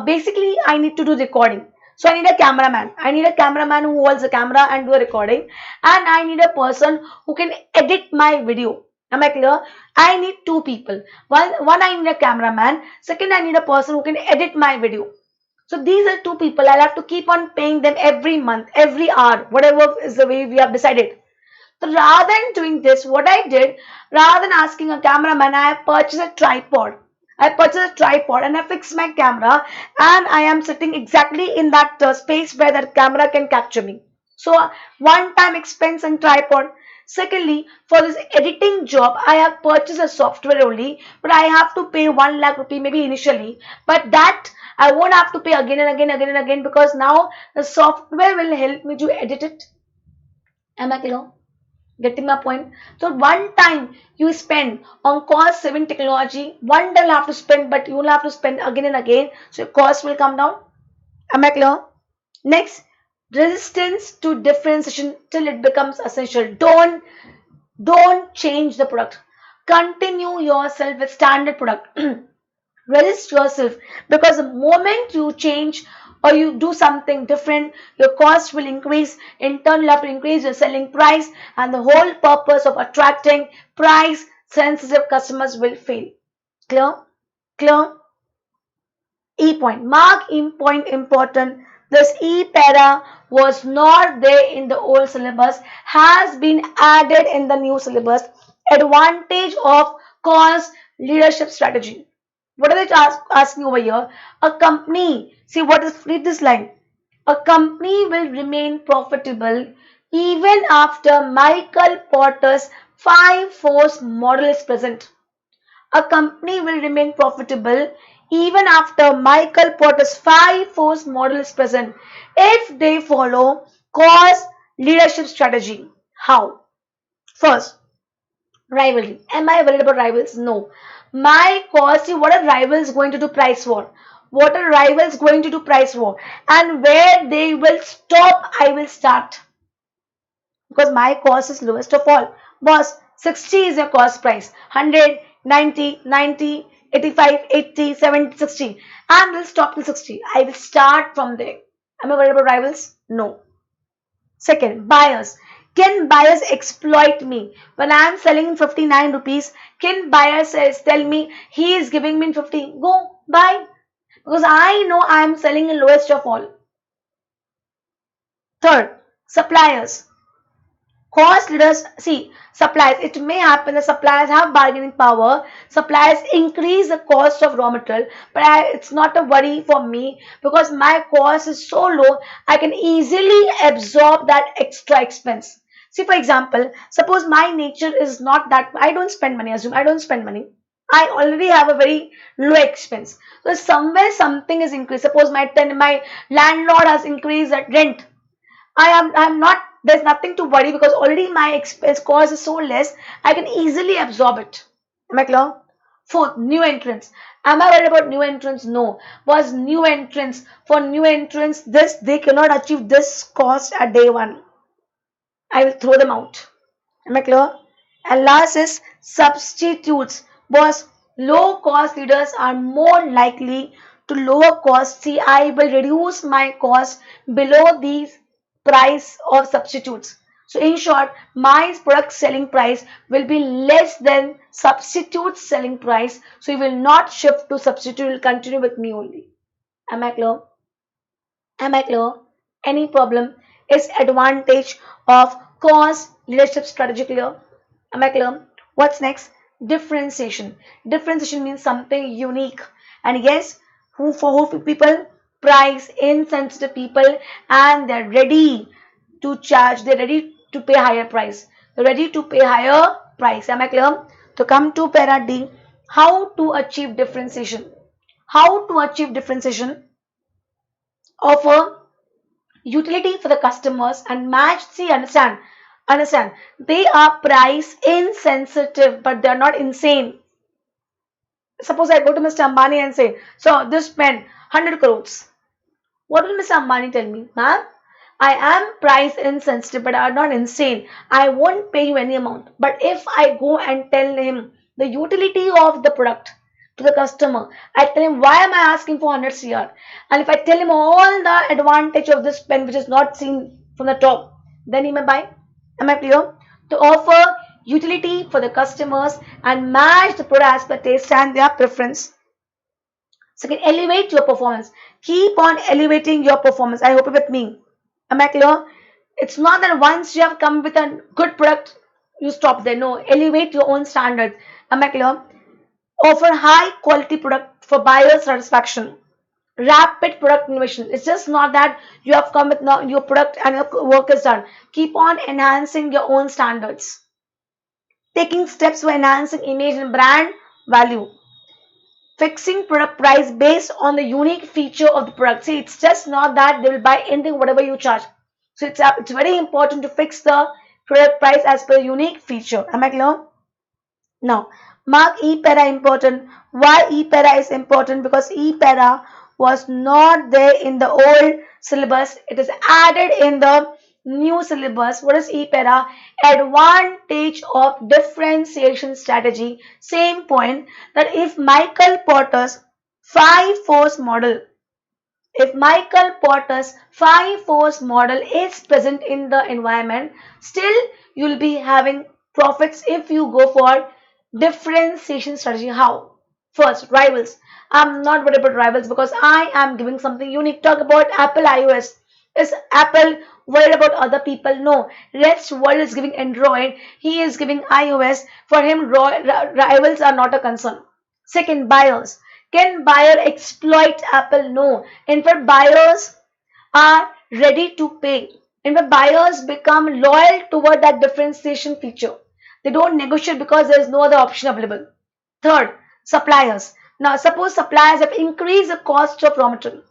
basically I need to do recording. So I need a cameraman. I need a cameraman who holds the camera and do a recording, and I need a person who can edit my video. Am I clear? I need two people. One I need a cameraman. Second, I need a person who can edit my video. So these are two people. I'll have to keep on paying them every month, every hour, whatever is the way we have decided. So rather than doing this, what I did, rather than asking a cameraman, I have purchased a tripod. I purchased a tripod and I fixed my camera, and I am sitting exactly in that space where that camera can capture me. So one time expense and tripod. Secondly, for this editing job, I have purchased a software only, but I have to pay 1 lakh rupee maybe initially. But that I won't have to pay again and again because now the software will help me to edit it. Am I clear? Getting my point? So one time you spend on cost saving technology, one day you'll have to spend, but you will have to spend again and again. So your cost will come down. Am I clear? Next, resistance to differentiation till it becomes essential. Don't change the product. Continue yourself with standard product. Resist yourself, because the moment you change or you do something different, your cost will increase. In turn, you have to increase your selling price, and the whole purpose of attracting price sensitive customers will fail. Clear? Clear? E point. Mark E point important. This E para was not there in the old syllabus, has been added in the new syllabus. Advantage of cost leadership strategy. What are they asking over here? A company, see what is, read this line. A company will remain profitable even after Michael Porter's 5 force model is present. A company will remain profitable even after Michael Porter's 5 force model is present if they follow cost leadership strategy. How? First, rivalry. Am I worried about rivals? No. My cost, see what are rivals going to do? Price war. What are rivals going to do? Price war. And where they will stop, I will start. Because my cost is lowest of all. Boss, 60 is your cost price. 100, 90, 90, 85, 80, 70, 60. And will stop till 60. I will start from there. Am I worried about rivals? No. Second, buyers. Can buyers exploit me? When I am selling in 59 rupees, can buyers tell me he is giving me 50? Go, buy. Because I know I am selling the lowest of all. Third, suppliers. Cost leaders, see, suppliers, it may happen that suppliers have bargaining power, suppliers increase the cost of raw material, but it's not a worry for me because my cost is so low, I can easily absorb that extra expense. See, for example, suppose my nature is not that, I don't spend money, assume I don't spend money. I already have a very low expense. So somewhere something is increased. Suppose my landlord has increased that rent. I'm not, there's nothing to worry because already my expense cost is so less, I can easily absorb it. Am I clear? Fourth, new entrants. Am I worried about new entrants? No. Was new entrants, for new entrants, they cannot achieve this cost at day one. I will throw them out. Am I clear? And last is substitutes. Boss, low cost leaders are more likely to lower cost. See, I will reduce my cost below these price of substitutes. So in short, my product selling price will be less than substitute selling price. So you will not shift to substitute, you will continue with me only. Am I clear? Am I clear? Any problem? Is advantage of cost leadership strategy clear? Am I clear? What's next? Differentiation. Differentiation means something unique. And yes, for who people? Price insensitive people, and they're ready to charge, they're ready to pay higher price. They're ready to pay higher price. Am I clear? So come to para D. How to achieve differentiation? How to achieve differentiation? Offer utility for the customers and match. See, understand, they are price insensitive, but they are not insane. Suppose I go to Mr. Ambani and say, so this pen 100 crores. What will Mr. Ambani tell me? Ma'am, I am price insensitive, but I am not insane. I won't pay you any amount. But if I go and tell him the utility of the product to the customer, I tell him why am I asking for 100 CR? And if I tell him all the advantage of this pen which is not seen from the top, then he may buy. Am I clear? To offer utility for the customers and match the product as per taste and their preference. Second, elevate your performance. Keep on elevating your performance. I hope you're with me. Am I clear? It's not that once you have come with a good product, you stop there. No, elevate your own standards. Am I clear? Offer high quality product for buyer satisfaction. Rapid product innovation. It's just not that you have come with your product and your work is done. Keep on enhancing your own standards. Taking steps for enhancing image and brand value. Fixing product price based on the unique feature of the product. See, it's just not that they will buy anything whatever you charge. So it's very important to fix the product price as per the unique feature. Am I clear? Now, mark E-para important. Why E-para is important? Because E-para was not there in the old syllabus. It is added in the new syllabus. What is E-para? Advantage of differentiation strategy. Same point, that if Michael Porter's 5 force model, if Michael Porter's 5 force model is present in the environment, still you'll be having profits if you go for differentiation strategy. How? First, rivals. I'm not worried about rivals because I am giving something unique. Talk about Apple iOS. Is Apple worried about other people? No. Rest world is giving Android. He is giving iOS. For him, rivals are not a concern. Second, buyers. Can buyer exploit Apple? No. In fact, buyers are ready to pay. In fact, buyers become loyal toward that differentiation feature. They don't negotiate because there is no other option available. Third, suppliers. Now, suppose suppliers have increased the cost of raw material.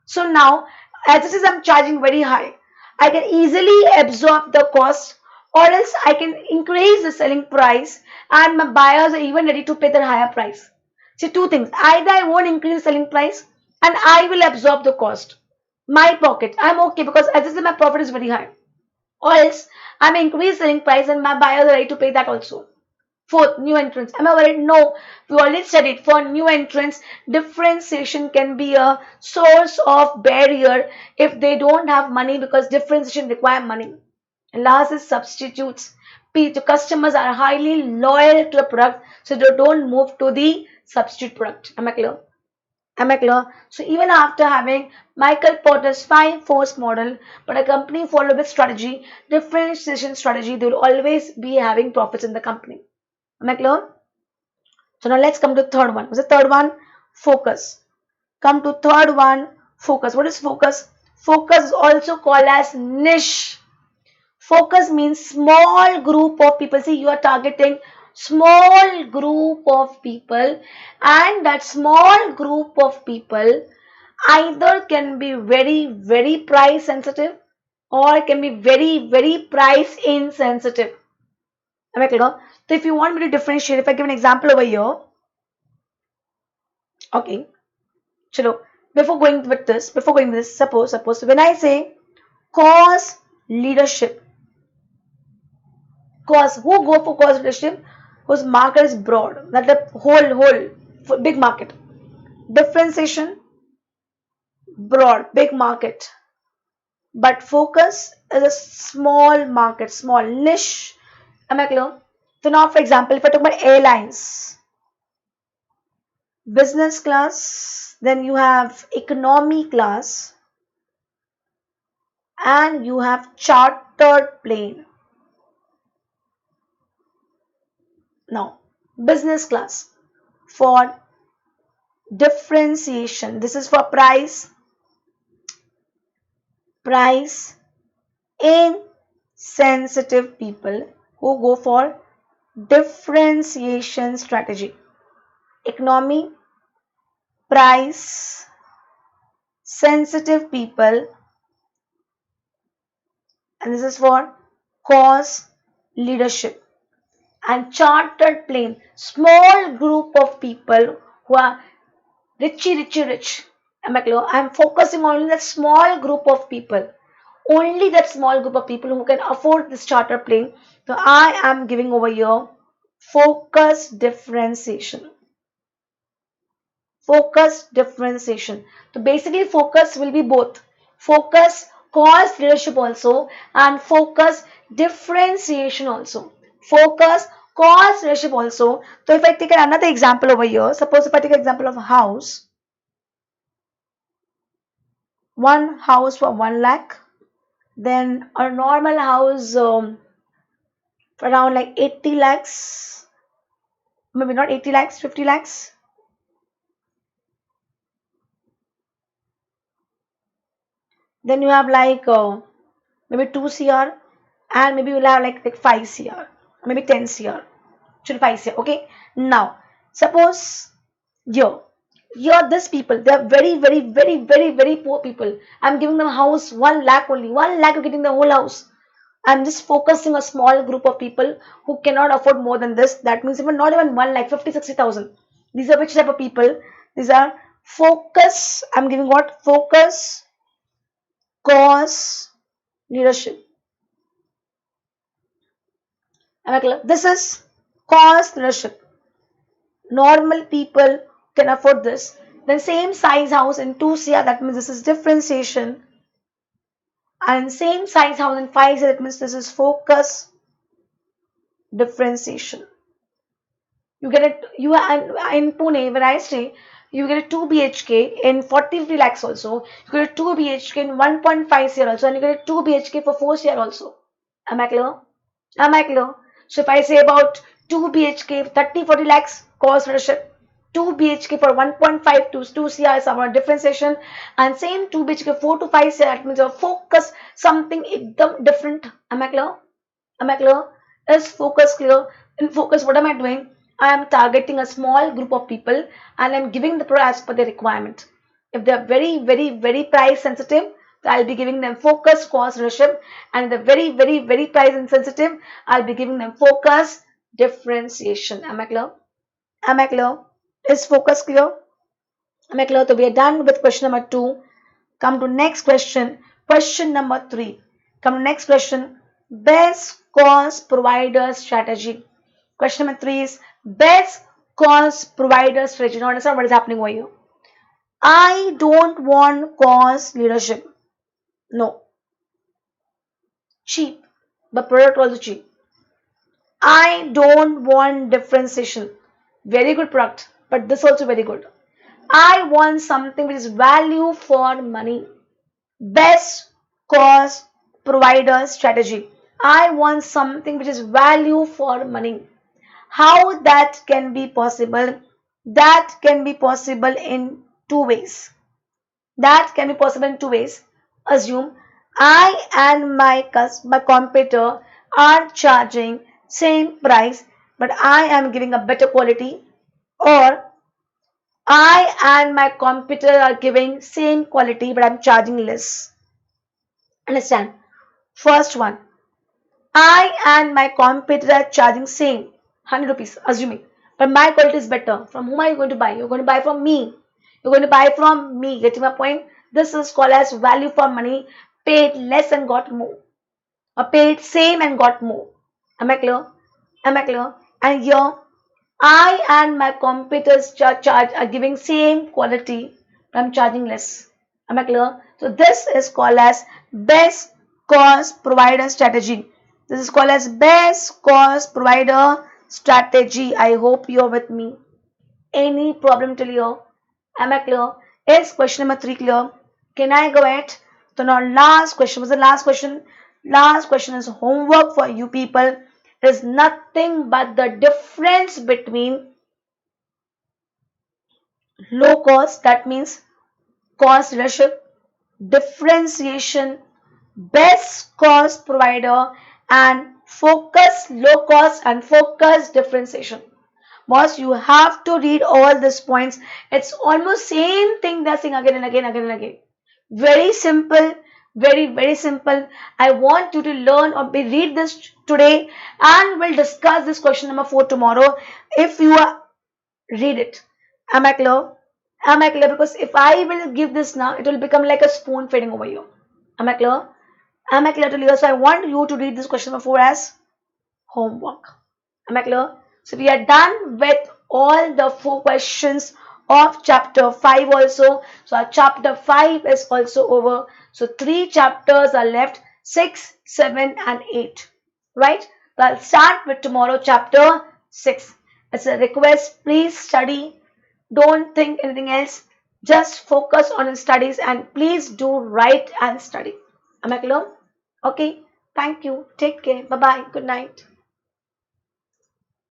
So now, as it is, I'm charging very high. I can easily absorb the cost, or else I can increase the selling price, and my buyers are even ready to pay the higher price. See, two things. Either I won't increase the selling price, and I will absorb the cost. My pocket, I'm okay because as I said, my profit is very high. Or else, I'm increase selling price, and my buyers are ready to pay that also. Fourth, new entrants. Am I worried? No. We already studied for new entrants, differentiation can be a source of barrier if they don't have money, because differentiation require money. And last is substitutes. The customers are highly loyal to a product, so they don't move to the substitute product. Am I clear? Am I clear? So even after having Michael Porter's 5 force model, but a company follow with strategy, differentiation strategy, they will always be having profits in the company. Am I clear? So now let's come to third one. What's the third one? Focus. Come to third one. Focus. What is focus? Focus is also called as niche. Focus means small group of people. See, you are targeting small group of people, and that small group of people either can be very price sensitive, or can be very price insensitive. Am I clear? So if you want me to differentiate, if I give an example over here, okay, chalo, before going with this, suppose when I say cause leadership, cause, who go for cause leadership? Whose market is broad, that the whole big market. Differentiation, broad, big market. But focus is a small market, small niche. Am I clear? So now, for example, if I talk about airlines, business class, then you have economy class, and you have chartered plane. Now, business class for differentiation. This is for price insensitive people who go for differentiation strategy. Economy, price sensitive people, and this is for cause leadership. And chartered plane, small group of people who are rich. Am I clear? I'm focusing on that small group of people, only that small group of people who can afford this charter plane. So I am giving over here focus differentiation. Focus differentiation. So basically focus will be both focus cause leadership also, and focus differentiation also. Focus cause leadership also. So if I take another example over here, suppose if I take an example of a house, one house for 1 lakh, then a normal house around like 80 lakhs, maybe not 80 lakhs, 50 lakhs. Then you have like maybe 2 cr, and maybe you'll have like 5 cr, maybe 10 cr, should 5 cr. Okay, now suppose here this people, they are very poor people. I'm giving them a house 1 lakh only, 1 lakh, you're getting the whole house. I'm just focusing a small group of people who cannot afford more than this. That means even not even 1 lakh, 50, 60,000. These are which type of people? These are focus. I'm giving what? Focus, cause, leadership. Am I clear? This is cost leadership. Normal people can afford this. Then same size house in 2 CR, that means this is differentiation. And same size house in 5 CR, that means this is focus differentiation. You get it. You are in Pune, where I stay. You get a 2 BHK in 40 lakhs also. You get a 2 BHK in 1.5 CR also, and you get a 2 BHK for 4 CR also. Am I clear? Am I clear? So if I say about 2 BHK 30-40 lakhs cost leadership, 2 BHK for 1.5 to 2 CR is our differentiation, and same 2 BHK 4 to 5 CR, that means your focus something different. Am I clear? Am I clear? Is focus clear? In focus, what am I doing? I am targeting a small group of people and I'm giving the product as per their requirement. If they are very price sensitive, I'll be giving them focus cost leadership, and if they're very price insensitive, I'll be giving them focus differentiation. Am I clear? Am I clear? Is focus clear? Am I clear? So we are done with question number 2. Come to next question. Question number 3. Come to next question. Best cost provider strategy. Question number 3 is best cost provider strategy. Now understand what is happening over here. I don't want cost leadership. No. Cheap. But product also cheap. I don't want differentiation. Very good product. But this also very good. I want something which is value for money. Best cost provider strategy. I want something which is value for money. How that can be possible? That can be possible in 2 ways. That can be possible in 2 ways. Assume I and my competitor are charging same price, but I am giving a better quality, or I and my competitor are giving same quality, but I'm charging less. Understand? First one, I and my competitor are charging same 100 rupees, assuming, but my quality is better. From whom are you going to buy? You're going to buy from me. You're going to buy from me. Getting my point? This is called as value for money. Paid less and got more, or paid same and got more. Am I clear? Am I clear? And here, I and my competitors are giving same quality, but I'm charging less. Am I clear? So this is called as best cost provider strategy. This is called as best cost provider strategy. I hope you're with me. Any problem till here? Am I clear? Is question number 3 clear? Can I go ahead? So now last question. Was the last question? Last question is homework for you people. It is nothing but the difference between low cost, that means cost leadership, differentiation, best cost provider, and focus low cost and focus differentiation. Boss, you have to read all these points. It's almost same thing they're saying again and again. Very simple, very simple. I want you to learn or read this today, and we'll discuss this question number 4 tomorrow. If you read it, am I clear? Am I clear? Because if I will give this now, it will become like a spoon feeding over you. Am I clear? Am I clear to you? So I want you to read this question number 4 as homework. Am I clear? So we are done with all the 4 questions of chapter 5 also. So our chapter 5 is also over. So 3 chapters are left, 6, 7 and 8. Right? So I'll start with tomorrow chapter 6. It's a request, please study. Don't think anything else. Just focus on studies and please do write and study. Am I clear? Okay. Thank you. Take care. Bye-bye. Good night.